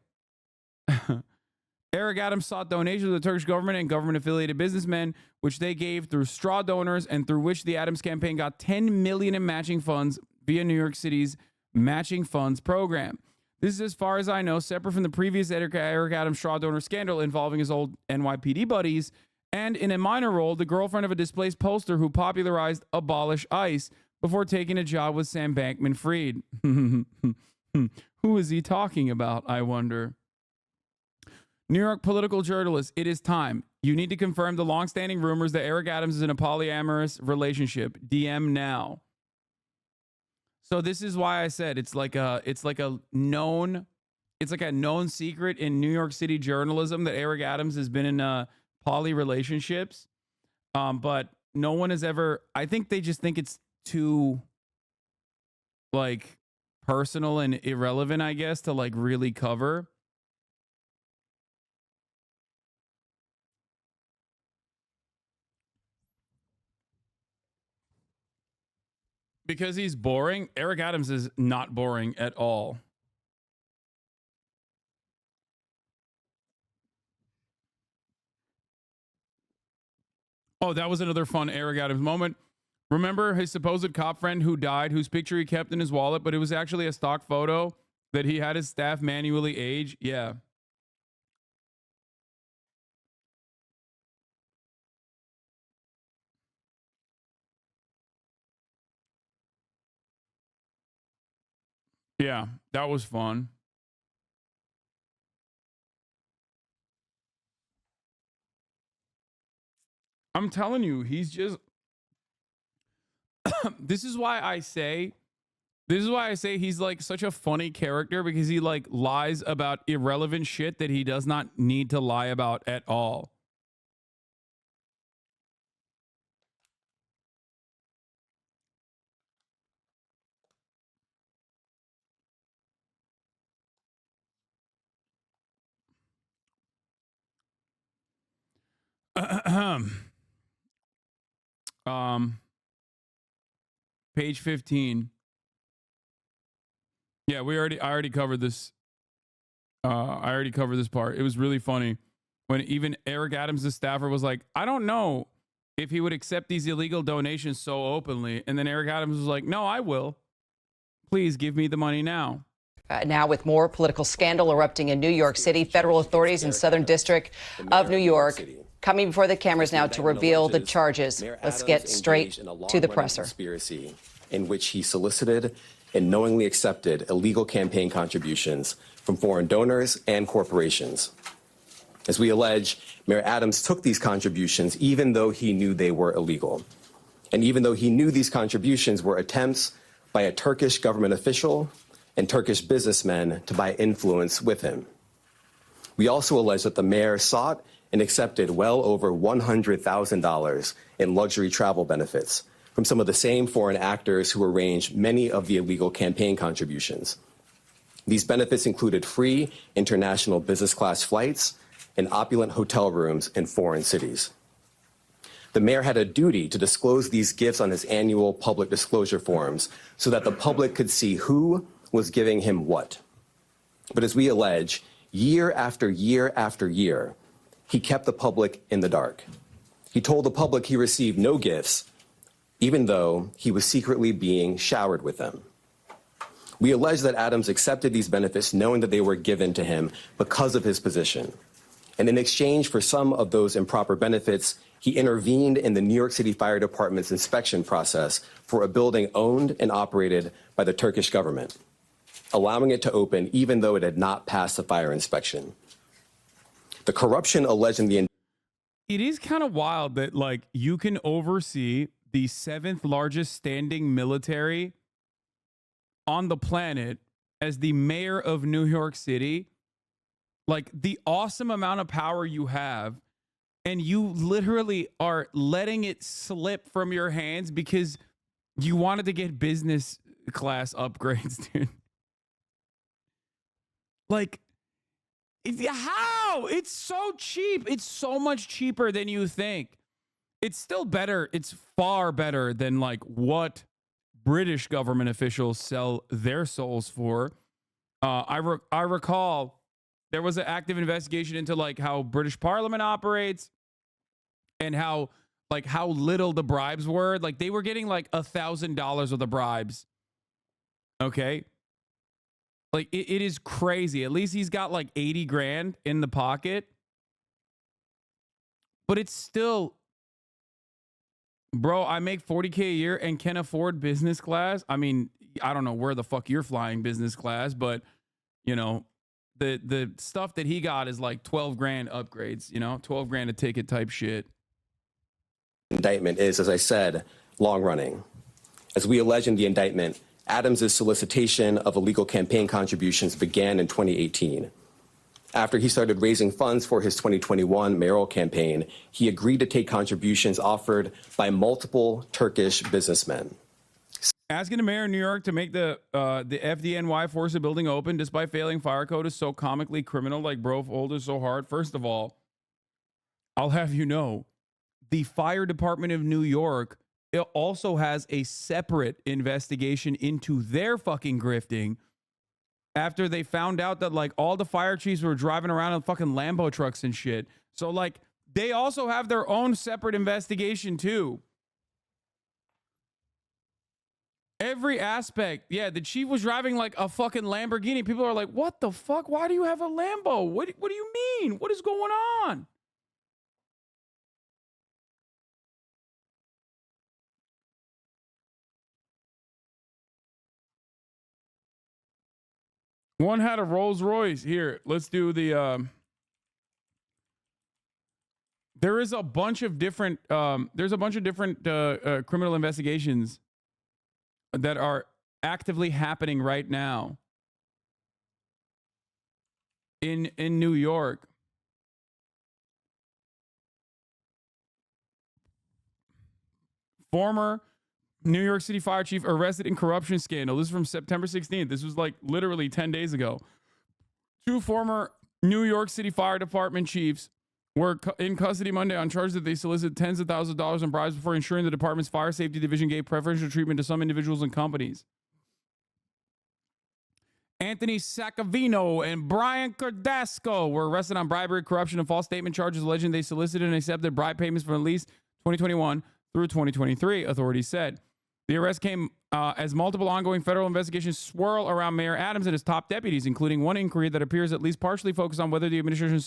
Eric Adams sought donations of the Turkish government and government-affiliated businessmen, which they gave through straw donors, and through which the Adams campaign got $10 million in matching funds via New York City's matching funds program. This is, as far as I know, separate from the previous Eric Adams straw donor scandal involving his old NYPD buddies, and in a minor role, the girlfriend of a displaced pollster who popularized Abolish ICE before taking a job with Sam Bankman-Fried. Who is he talking about, I wonder? New York political journalist, it is time. You need to confirm the longstanding rumors that Eric Adams is in a polyamorous relationship. DM now. So this is why I said it's like a known secret in New York City journalism that Eric Adams has been in poly relationships. But no one has ever, I think they just think it's too like personal and irrelevant, I guess, to like really cover. Because he's boring. Eric Adams is not boring at all. Oh, that was another fun Eric Adams moment. Remember his supposed cop friend who died, whose picture he kept in his wallet, but it was actually a stock photo that he had his staff manually age? Yeah. Yeah, that was fun. I'm telling you, he's just this is why I say he's like such a funny character, because he like lies about irrelevant shit that he does not need to lie about at all. Page 15. Yeah, I already covered this. I already covered this part. It was really funny when even Eric Adams' staffer was like, I don't know if he would accept these illegal donations so openly. And then Eric Adams was like, no, I will. Please give me the money now. Now, with more political scandal erupting in New York City, federal authorities in Southern District of New York coming before the cameras now to reveal the charges. Let's get straight to the presser. Conspiracy in which he solicited and knowingly accepted illegal campaign contributions from foreign donors and corporations. As we allege, Mayor Adams took these contributions even though he knew they were illegal, and even though he knew these contributions were attempts by a Turkish government official and Turkish businessmen to buy influence with him. We also allege that the mayor sought and accepted well over $100,000 in luxury travel benefits from some of the same foreign actors who arranged many of the illegal campaign contributions. These benefits included free international business class flights and opulent hotel rooms in foreign cities. The mayor had a duty to disclose these gifts on his annual public disclosure forms so that the public could see who was giving him what. But as we allege, year after year after year, he kept the public in the dark. He told the public he received no gifts, even though he was secretly being showered with them. We allege that Adams accepted these benefits knowing that they were given to him because of his position. And in exchange for some of those improper benefits, he intervened in the New York City Fire Department's inspection process for a building owned and operated by the Turkish government, allowing it to open even though it had not passed the fire inspection. The corruption alleged in the... It is kind of wild that like you can oversee the 7th largest standing military on the planet as the mayor of New York City. Like the awesome amount of power you have, and you literally are letting it slip from your hands because you wanted to get business class upgrades, dude. Like, how? It's so cheap. It's so much cheaper than you think. It's still better. It's far better than like what British government officials sell their souls for. I recall there was an active investigation into like how British Parliament operates and how little the bribes were. Like they were getting like $1,000 of the bribes. Okay. Like it is crazy. At least he's got like 80 grand in the pocket. But it's still, bro, I make 40K a year and can afford business class. I mean, I don't know where the fuck you're flying business class, but you know, the stuff that he got is like 12 grand upgrades, you know, 12 grand a ticket type shit. Indictment is, as I said, long running. As we allege in the indictment, Adams' solicitation of illegal campaign contributions began in 2018. After he started raising funds for his 2021 mayoral campaign, he agreed to take contributions offered by multiple Turkish businessmen. Asking the mayor of New York to make the FDNY Forza building open despite failing fire code is so comically criminal, like bro hold is so hard. First of all, I'll have you know, the fire department of New York, it also has a separate investigation into their fucking grifting after they found out that like all the fire chiefs were driving around in fucking Lambo trucks and shit. So like they also have their own separate investigation too. Every aspect. Yeah, the chief was driving like a fucking Lamborghini. People are like, what the fuck? Why do you have a Lambo? What do you mean? What is going on? One had a Rolls Royce. Here, let's do the there is a bunch of different criminal investigations that are actively happening right now in New York. Former New York City fire chief arrested in corruption scandal. This is from September 16th. This was like literally 10 days ago. 2 former New York City Fire Department chiefs were in custody Monday on charges that they solicited tens of thousands of dollars in bribes before ensuring the department's fire safety division gave preferential treatment to some individuals and companies. Anthony Saccavino and Brian Cardasco were arrested on bribery, corruption, and false statement charges alleging they solicited and accepted bribe payments from at least 2021 through 2023, authorities said. The arrest came as multiple ongoing federal investigations swirl around Mayor Adams and his top deputies, including one inquiry that appears at least partially focused on whether the administration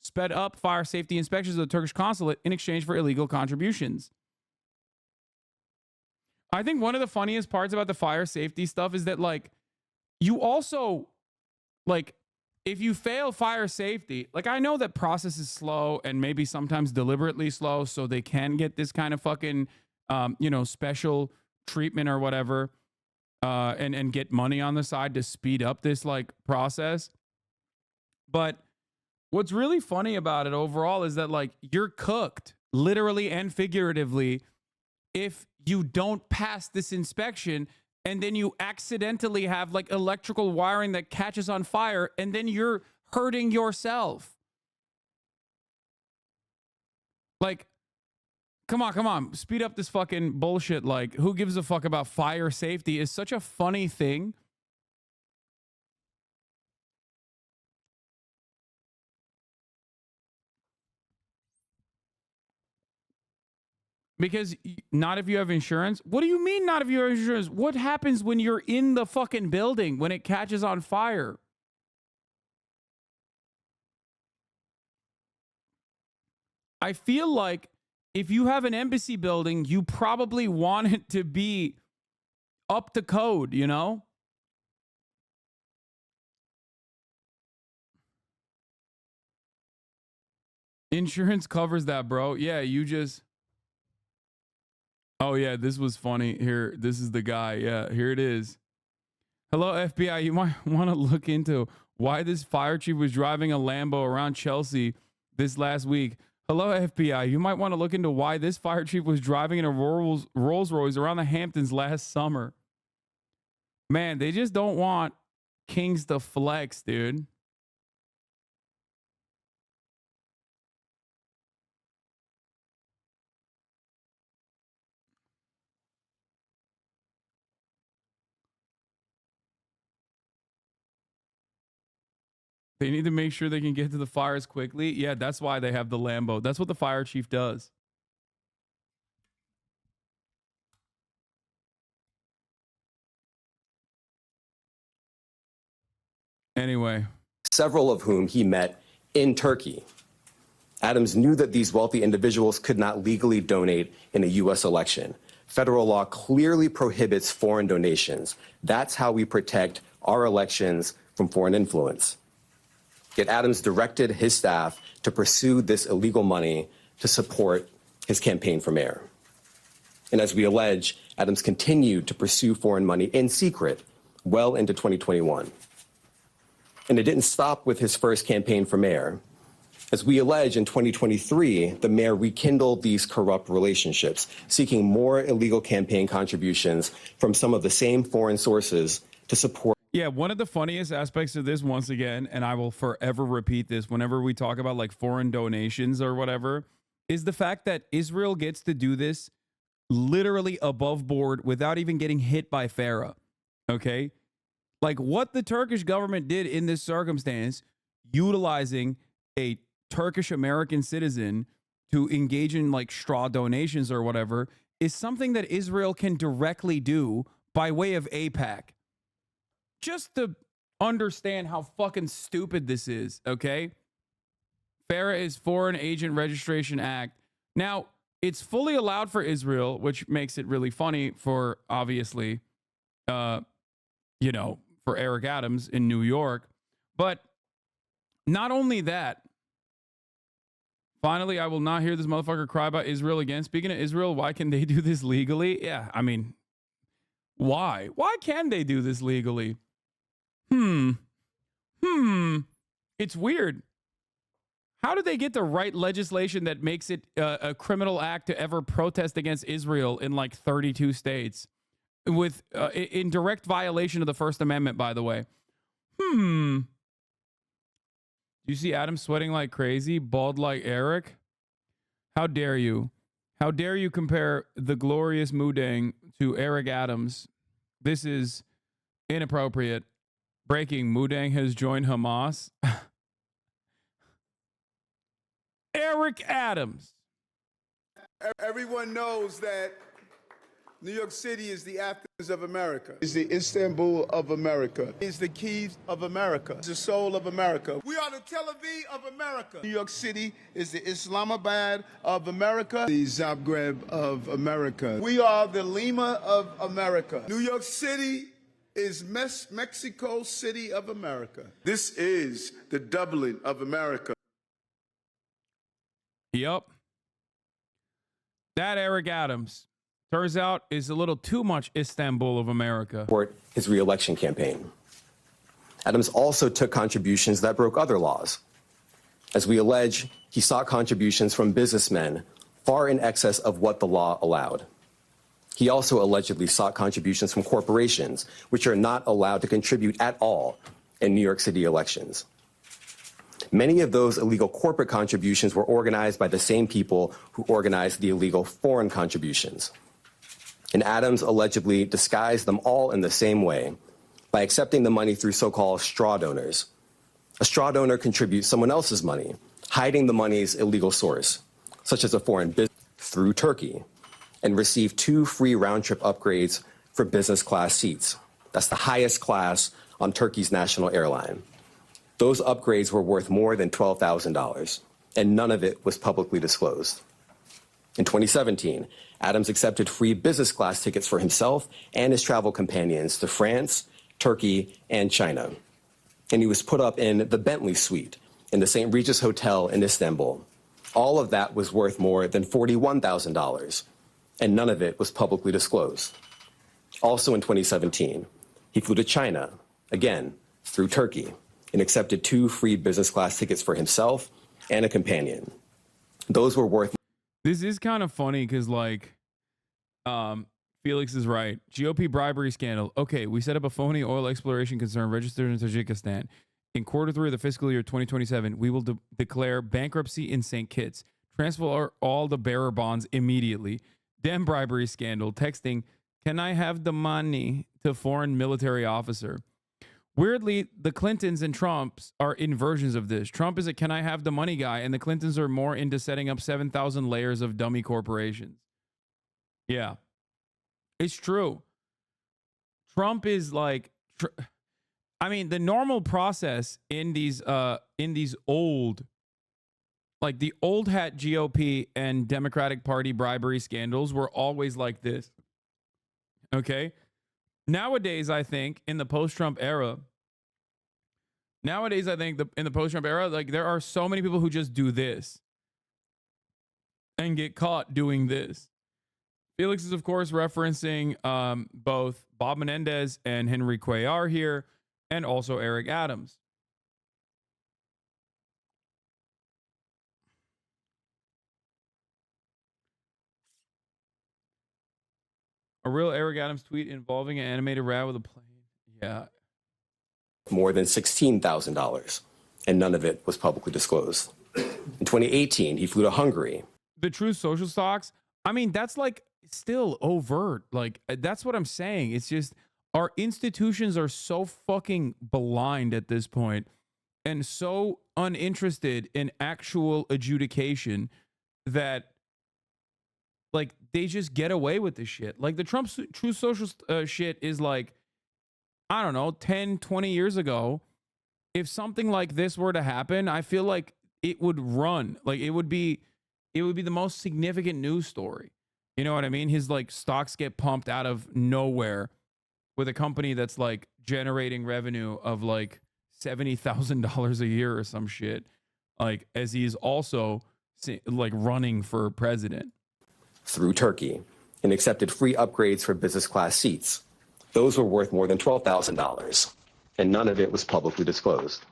sped up fire safety inspections of the Turkish consulate in exchange for illegal contributions. I think one of the funniest parts about the fire safety stuff is that, like, you also, like, if you fail fire safety, like, I know that process is slow and maybe sometimes deliberately slow, so they can get this kind of fucking, special treatment or whatever, and get money on the side to speed up this, like, process. But what's really funny about it overall is that, like, you're cooked, literally and figuratively, if you don't pass this inspection and then you accidentally have like electrical wiring that catches on fire and then you're hurting yourself. Like, come on, speed up this fucking bullshit. Like, who gives a fuck about fire safety is such a funny thing. Because not if you have insurance. What do you mean not if you have insurance? What happens when you're in the fucking building when it catches on fire? I feel like if you have an embassy building, you probably want it to be up to code, you know? Insurance covers that, bro. Yeah, you just... Oh, yeah, this was funny. Here, this is the guy. Yeah, here it is. Hello, FBI. You might want to look into why this fire chief was driving a Lambo around Chelsea this last week. Hello, FBI. You might want to look into why this fire chief was driving in a Rolls Royce around the Hamptons last summer. Man, they just don't want kings to flex, dude. They need to make sure they can get to the fires quickly. Yeah, that's why they have the Lambo. That's what the fire chief does. Anyway. Several of whom he met in Turkey. Adams knew that these wealthy individuals could not legally donate in a U.S. election. Federal law clearly prohibits foreign donations. That's how we protect our elections from foreign influence. Yet Adams directed his staff to pursue this illegal money to support his campaign for mayor. And as we allege, Adams continued to pursue foreign money in secret well into 2021. And it didn't stop with his first campaign for mayor. As we allege, in 2023, the mayor rekindled these corrupt relationships, seeking more illegal campaign contributions from some of the same foreign sources to support. Yeah, one of the funniest aspects of this, once again, and I will forever repeat this whenever we talk about like foreign donations or whatever, is the fact that Israel gets to do this literally above board without even getting hit by FARA. Okay? Like what the Turkish government did in this circumstance, utilizing a Turkish American citizen to engage in like straw donations or whatever, is something that Israel can directly do by way of AIPAC. Just to understand how fucking stupid this is, okay? FARA is Foreign Agent Registration Act. Now, it's fully allowed for Israel, which makes it really funny for, obviously, for Eric Adams in New York. But not only that, finally, I will not hear this motherfucker cry about Israel again. Speaking of Israel, why can they do this legally? Yeah, I mean, why? Why can they do this legally? It's weird. How did they get the right legislation that makes it a criminal act to ever protest against Israel in like 32 states? With in direct violation of the First Amendment, by the way. Do you see Adam sweating like crazy, bald like Eric? How dare you? How dare you compare the glorious Mudang to Eric Adams? This is inappropriate. Breaking, Mudang has joined Hamas. Eric Adams. Everyone knows that New York City is the Athens of America. It's the Istanbul of America. It's the Kyiv of America. It's the soul of America. We are the Tel Aviv of America. New York City is the Islamabad of America. The Zagreb of America. We are the Lima of America. New York City is Mexico City of America. This is the Dublin of America. Yep. That Eric Adams, turns out, is a little too much Istanbul of America. Support his re-election campaign. Adams also took contributions that broke other laws. As we allege, he sought contributions from businessmen far in excess of what the law allowed. He also allegedly sought contributions from corporations, which are not allowed to contribute at all in New York City elections. Many of those illegal corporate contributions were organized by the same people who organized the illegal foreign contributions. And Adams allegedly disguised them all in the same way by accepting the money through so-called straw donors. A straw donor contributes someone else's money, hiding the money's illegal source, such as a foreign business, through Turkey, and received 2 free round-trip upgrades for business class seats. That's the highest class on Turkey's national airline. Those upgrades were worth more than $12,000, and none of it was publicly disclosed. In 2017, Adams accepted free business class tickets for himself and his travel companions to France, Turkey, and China. And he was put up in the Bentley Suite in the St. Regis Hotel in Istanbul. All of that was worth more than $41,000, and none of it was publicly disclosed. Also in 2017, he flew to China, again, through Turkey, and accepted 2 free business class tickets for himself and a companion. Those were worth. This is kind of funny because, like, Felix is right. GOP bribery scandal. Okay, we set up a phony oil exploration concern registered in Tajikistan. In quarter 3 of the fiscal year 2027, we will declare bankruptcy in St. Kitts. Transfer all the bearer bonds immediately. Damn bribery scandal. Texting, can I have the money to foreign military officer? Weirdly, the Clintons and Trumps are inversions of this. Trump is a can I have the money guy, and the Clintons are more into setting up 7,000 layers of dummy corporations. Yeah. It's true. Trump is like, I mean, the normal process in these old, like the old hat GOP and Democratic Party bribery scandals were always like this. Okay. Nowadays, I think in the post-Trump era, like there are so many people who just do this and get caught doing this. Felix is, of course, referencing both Bob Menendez and Henry Cuellar here, and also Eric Adams. A real Eric Adams tweet involving an animated rat with a plane. Yeah. More than $16,000, and none of it was publicly disclosed. In 2018, he flew to Hungary. The true social stocks, I mean, that's like still overt. Like, that's what I'm saying. It's just our institutions are so fucking blind at this point and so uninterested in actual adjudication that, like, they just get away with this shit. Like, the Trump true social shit is like, I don't know, 10, 20 years ago. If something like this were to happen, I feel like it would run. Like, it would be the most significant news story. You know what I mean? His like stocks get pumped out of nowhere with a company that's like generating revenue of like $70,000 a year or some shit. Like, as he's also like running for president. Through Turkey and accepted free upgrades for business class seats. Those were worth more than $12,000, and none of it was publicly disclosed.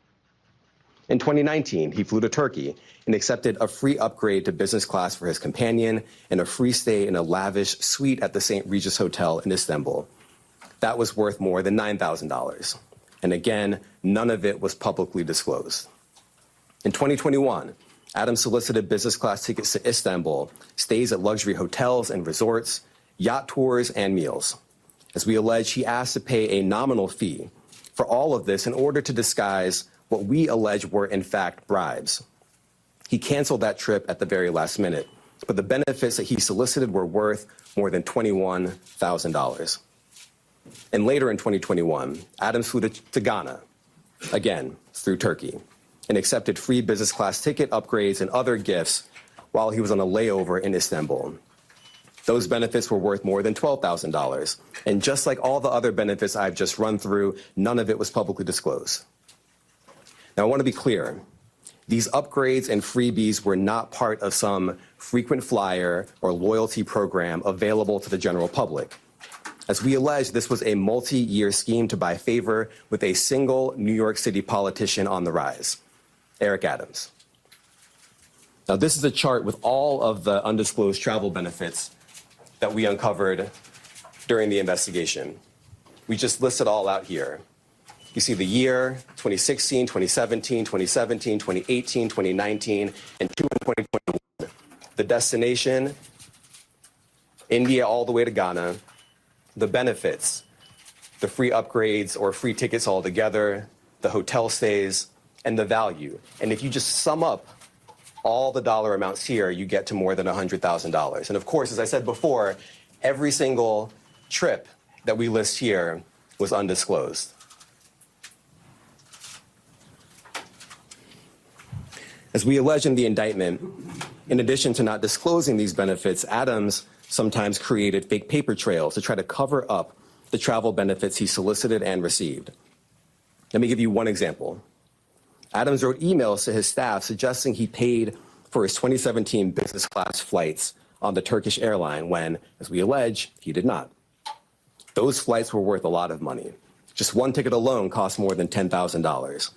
In 2019, he flew to Turkey and accepted a free upgrade to business class for his companion and a free stay in a lavish suite at the St. Regis Hotel in Istanbul. That was worth more than $9,000. And again, none of it was publicly disclosed. In 2021, Adams solicited business class tickets to Istanbul, stays at luxury hotels and resorts, yacht tours, and meals. As we allege, he asked to pay a nominal fee for all of this in order to disguise what we allege were, in fact, bribes. He canceled that trip at the very last minute, but the benefits that he solicited were worth more than $21,000. And later in 2021, Adams flew to Ghana, again, through Turkey, and accepted free business class ticket upgrades and other gifts while he was on a layover in Istanbul. Those benefits were worth more than $12,000. And just like all the other benefits I've just run through, none of it was publicly disclosed. Now, I want to be clear. These upgrades and freebies were not part of some frequent flyer or loyalty program available to the general public. As we allege, this was a multi-year scheme to buy favor with a single New York City politician on the rise, Eric Adams. Now, this is a chart with all of the undisclosed travel benefits that we uncovered during the investigation. We just list it all out here. You see the year, 2016, 2017, 2017, 2018, 2019, and 2021. The destination, India all the way to Ghana. The benefits, the free upgrades or free tickets altogether, the hotel stays, and the value. And if you just sum up all the dollar amounts here, you get to more than $100,000. And of course, as I said before, every single trip that we list here was undisclosed. As we allege in the indictment, in addition to not disclosing these benefits, Adams sometimes created fake paper trails to try to cover up the travel benefits he solicited and received. Let me give you one example. Adams wrote emails to his staff suggesting he paid for his 2017 business class flights on the Turkish airline when, as we allege, he did not. Those flights were worth a lot of money. Just one ticket alone cost more than $10,000.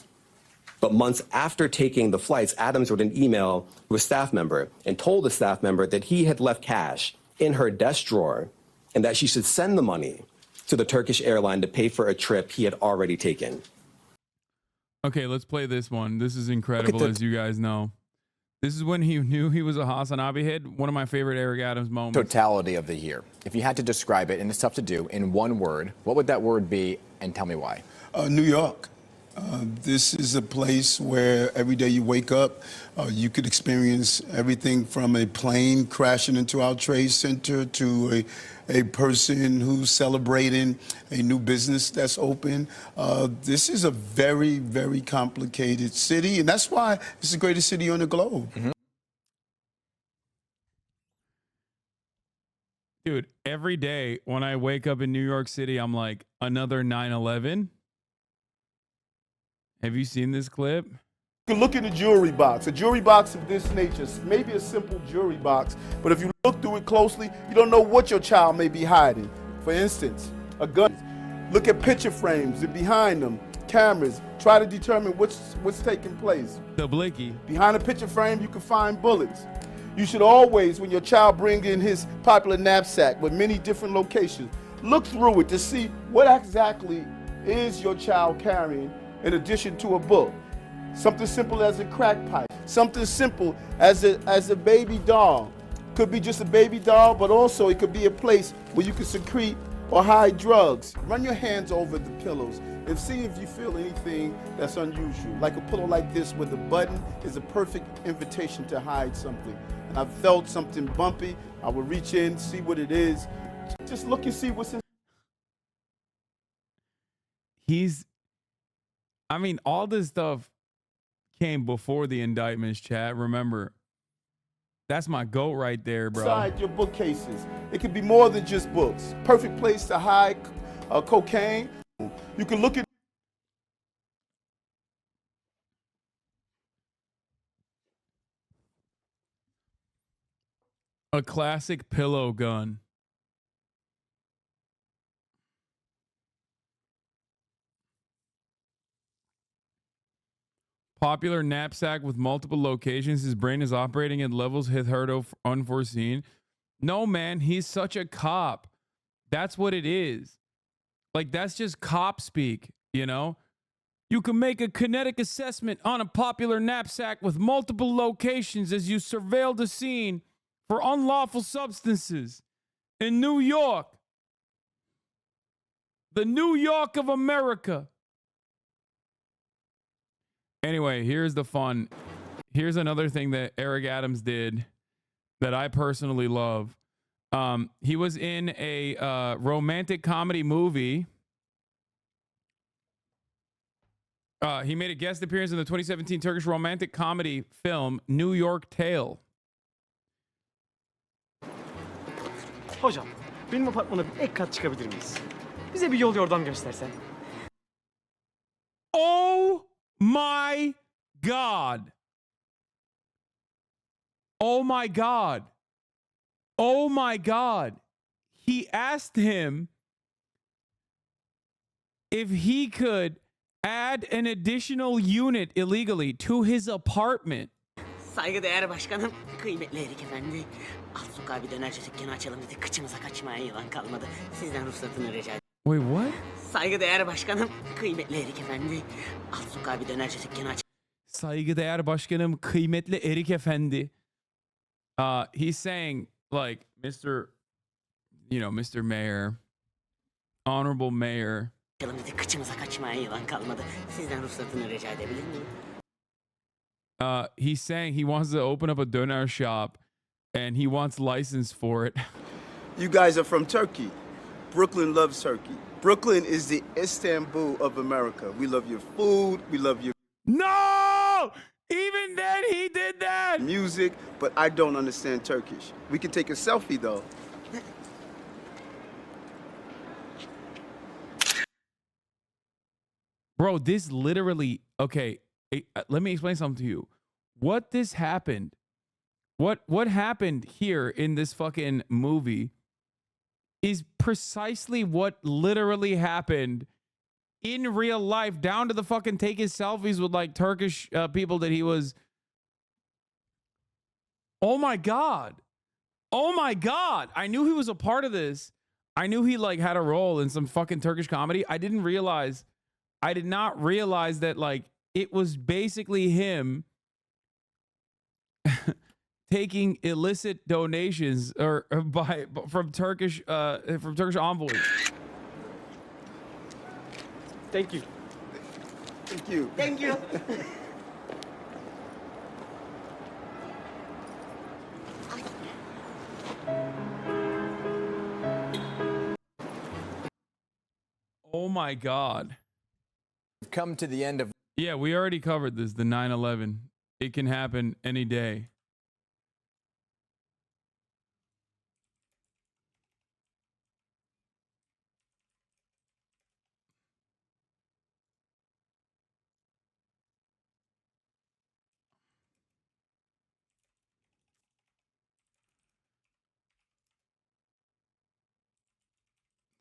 But months after taking the flights, Adams wrote an email to a staff member and told the staff member that he had left cash in her desk drawer and that she should send the money to the Turkish airline to pay for a trip he had already taken. Okay, let's play this one. This is incredible, as you guys know. This is when he knew he was a Hasanabi hit. One of my favorite Eric Adams moments. Totality of the year. If you had to describe it, and it's tough to do, in one word, what would that word be, and tell me why? New York. This is a place where every day you wake up, you could experience everything from a plane crashing into our trade center to a person who's celebrating a new business that's open. This is a very, very complicated city, and that's why it's the greatest city on the globe. Mm-hmm. Dude, every day when I wake up in New York City, I'm like, another 9/11? Have you seen this clip? You can look in a jewelry box of this nature, maybe a simple jewelry box, but if you look through it closely, you don't know what your child may be hiding. For instance, a gun. Look at picture frames and behind them, cameras. Try to determine what's taking place. The blicky. Behind a picture frame, you can find bullets. You should always, when your child brings in his popular knapsack with many different locations, look through it to see what exactly is your child carrying in addition to a book. Something simple as a crack pipe. Something simple as a baby doll. Could be just a baby doll, but also it could be a place where you can secrete or hide drugs. Run your hands over the pillows and see if you feel anything that's unusual. Like a pillow like this where the button is a perfect invitation to hide something. And I felt something bumpy. I would reach in, see what it is. Just look and see what's in. I mean, all this stuff came before the indictments, chat. Remember, that's my goat right there, bro. Inside your bookcases. It could be more than just books. Perfect place to hide cocaine. You can look at a classic pillow gun. Popular knapsack with multiple locations. His brain is operating at levels hitherto unforeseen. No, man, he's such a cop. That's what it is. Like, that's just cop speak, you know? You can make a kinetic assessment on a popular knapsack with multiple locations as you surveil the scene for unlawful substances in New York. The New York of America. Anyway, here's the fun. Here's another thing that Eric Adams did that I personally love. He was in a romantic comedy movie. He made a guest appearance in the 2017 Turkish romantic comedy film New York Tale. Hocam, benim apartmana bir ek kat çıkabilir miyiz? Bize bir yol yordam göstersen. Oh my God. Oh my God. Oh my God. He asked him if he could add an additional unit illegally to his apartment. Saygıdeğer başkanım, kıymetli Erik Efendi. Alt sokağa bir dönerci dükkanı açalım dedik. Kıçımıza kaçmaya yılan kalmadı. Sizden ruhsatını rica ederim. Wait, what? Saygıdeğer başkanım, kıymetli Erik Efendi. Alt sokağa bir dönerci dükkanı açalım. Saygıdeğer başkanım, kıymetli Erik Efendi. He's saying, like, Mr. Mayor, Honorable Mayor. Kıçımıza kaçmaya yılan kalmadı. Sizden ruhsatını rica edebilir miyim? He's saying he wants to open up a doner shop and he wants license for it. You guys are from Turkey. Brooklyn loves Turkey. Brooklyn is the Istanbul of America. We love your food. We love your No! Even then he did that! music, but I don't understand Turkish. We can take a selfie though. Bro, this literally, okay, let me explain something to you. What happened here in this fucking movie is precisely what literally happened in real life, down to the fucking take his selfies with like Turkish people that he was. Oh my God. Oh my God. I knew he was a part of this. I knew he like had a role in some fucking Turkish comedy. I did not realize that like it was basically him taking illicit donations or from Turkish envoys. Thank you. Thank you. Thank you. Oh my God. We've come to the end of. Yeah, we already covered this, the 9/11. It can happen any day.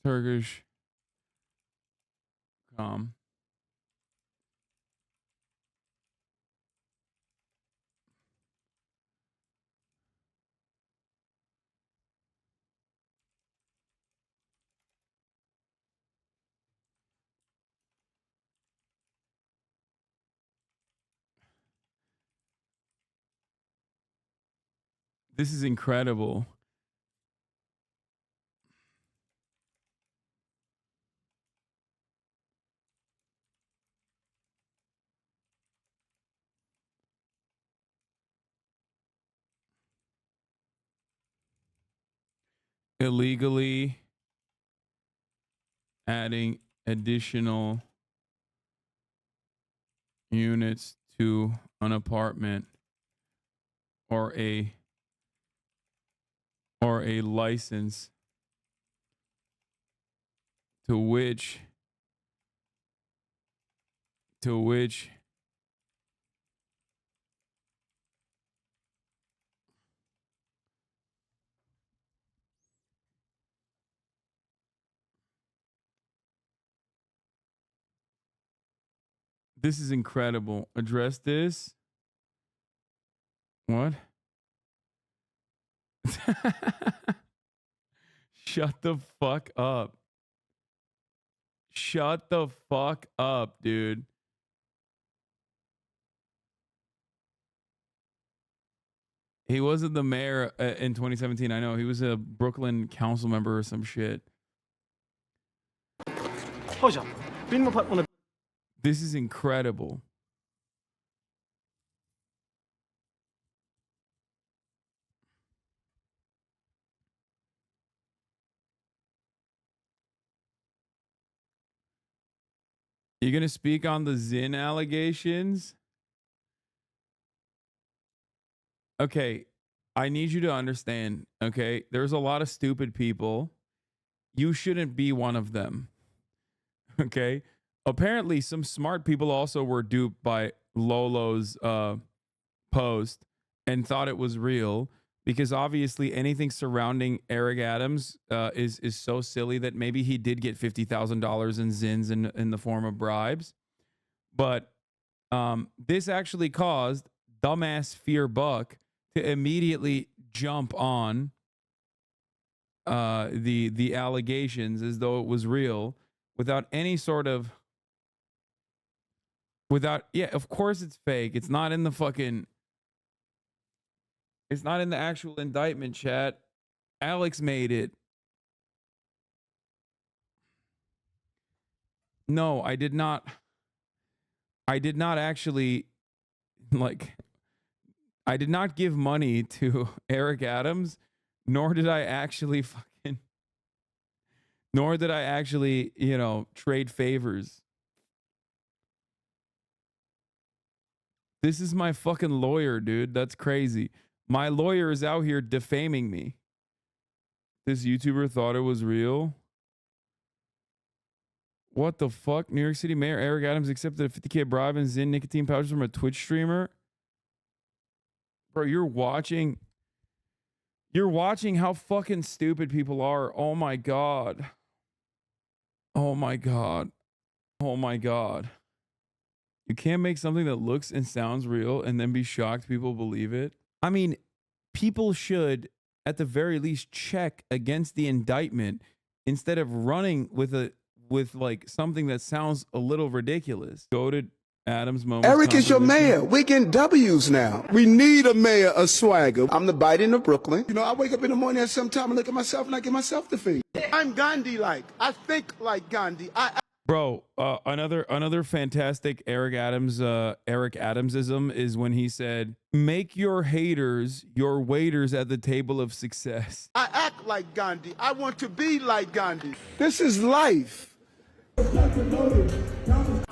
Turkish. This is incredible. Illegally adding additional units to an apartment or a license to which this is incredible. Address this. What? Shut the fuck up. Shut the fuck up, dude. He wasn't the mayor in 2017. I know he was a Brooklyn council member or some shit. Hocam, benim apartmana This is incredible. You're going to speak on the Zin allegations? Okay, I need you to understand, okay? There's a lot of stupid people. You shouldn't be one of them. Okay? Apparently, some smart people also were duped by Lolo's post and thought it was real because obviously anything surrounding Eric Adams is so silly that maybe he did get $50,000 in Zins in the form of bribes. But this actually caused dumbass Fear Buck to immediately jump on the allegations as though it was real without any sort of of course it's fake. It's not in the actual indictment, chat. Alex made it. No, I did not actually I did not give money to Eric Adams, nor did I actually trade favors. This is my fucking lawyer, dude. That's crazy. My lawyer is out here defaming me. This YouTuber thought it was real. What the fuck? New York City Mayor Eric Adams accepted a $50K bribe and Zyn nicotine pouches from a Twitch streamer. Bro, you're watching how fucking stupid people are. Oh my God. Oh my God. Oh my God. You can't make something that looks and sounds real and then be shocked people believe it. I mean, people should at the very least check against the indictment instead of running with like something that sounds a little ridiculous. Goated Adams moment. Eric is your mayor. We're getting W's now. We need a mayor of swagger. I'm the Biden of Brooklyn. You know, I wake up in the morning at some time and look at myself and I give myself the finger. I'm Gandhi-like. I think like Gandhi. Bro, another fantastic Eric Adamsism is when he said, "Make your haters your waiters at the table of success." I act like Gandhi. I want to be like Gandhi. This is life.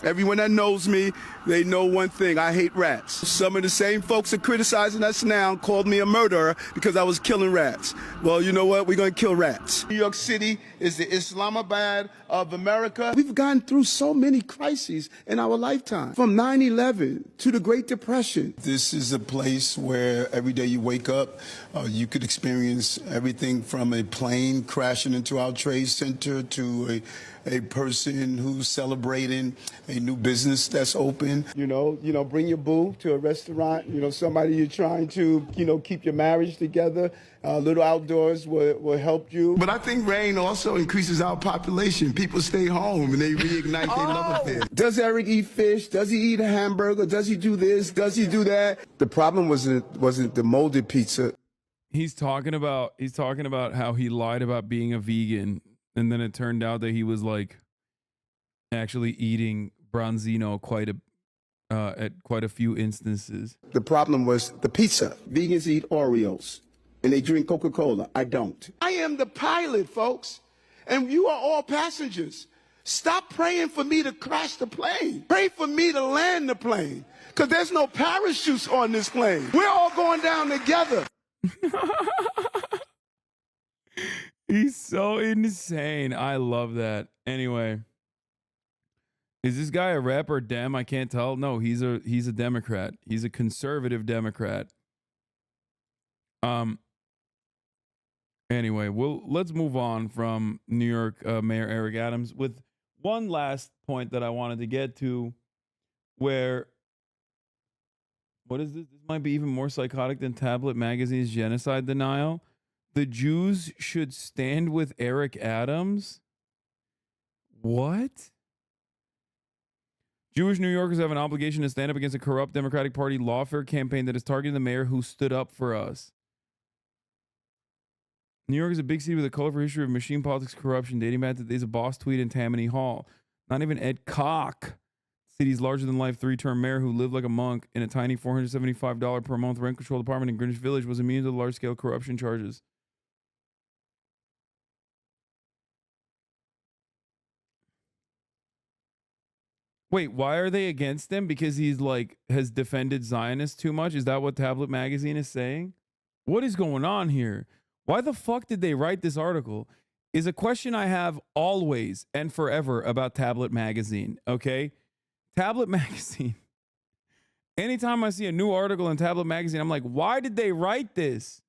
Everyone that knows me, they know one thing. I hate rats. Some of the same folks are criticizing us now called me a murderer because I was killing rats. Well, you know what? We're going to kill rats. New York City is the Islamabad of America. We've gone through so many crises in our lifetime, from 9/11 to the Great Depression. This is a place where every day you wake up, you could experience everything from a plane crashing into our trade center to a person who's celebrating a new business that's open. You know, bring your boo to a restaurant. You know, somebody you're trying to, keep your marriage together. Little outdoors will help you. But I think rain also increases our population. People stay home and they reignite their love affair. Does Eric eat fish? Does he eat a hamburger? Does he do this? Does he do that? The problem wasn't the molded pizza. He's talking about how he lied about being a vegan. And then it turned out that he was like actually eating branzino at quite a few instances. The problem was the pizza. Vegans eat Oreos and they drink Coca-Cola. I don't. I am the pilot, folks, and you are all passengers. Stop praying for me to crash the plane. Pray for me to land the plane, because there's no parachutes on this plane. We're all going down together. He's so insane. I love that. Anyway, is this guy a rep or Dem? I can't tell. No, he's a Democrat. He's a conservative Democrat. Anyway, let's move on from New York Mayor Eric Adams with one last point that I wanted to get to, where what is this? This might be even more psychotic than Tablet Magazine's genocide denial. The Jews should stand with Eric Adams? What? Jewish New Yorkers have an obligation to stand up against a corrupt Democratic Party lawfare campaign that is targeting the mayor who stood up for us. New York is a big city with a colorful history of machine politics corruption dating back to the days of Boss Tweed and Tammany Hall. Not even Ed Koch, city's larger-than-life three-term mayor who lived like a monk in a tiny $475 per month rent-controlled apartment in Greenwich Village, was immune to the large-scale corruption charges. Wait, why are they against him? Because he's has defended Zionists too much? Is that what Tablet Magazine is saying? What is going on here? Why the fuck did they write this article? Is a question I have always and forever about Tablet Magazine, okay? Tablet Magazine. Anytime I see a new article in Tablet Magazine, I'm like, why did they write this?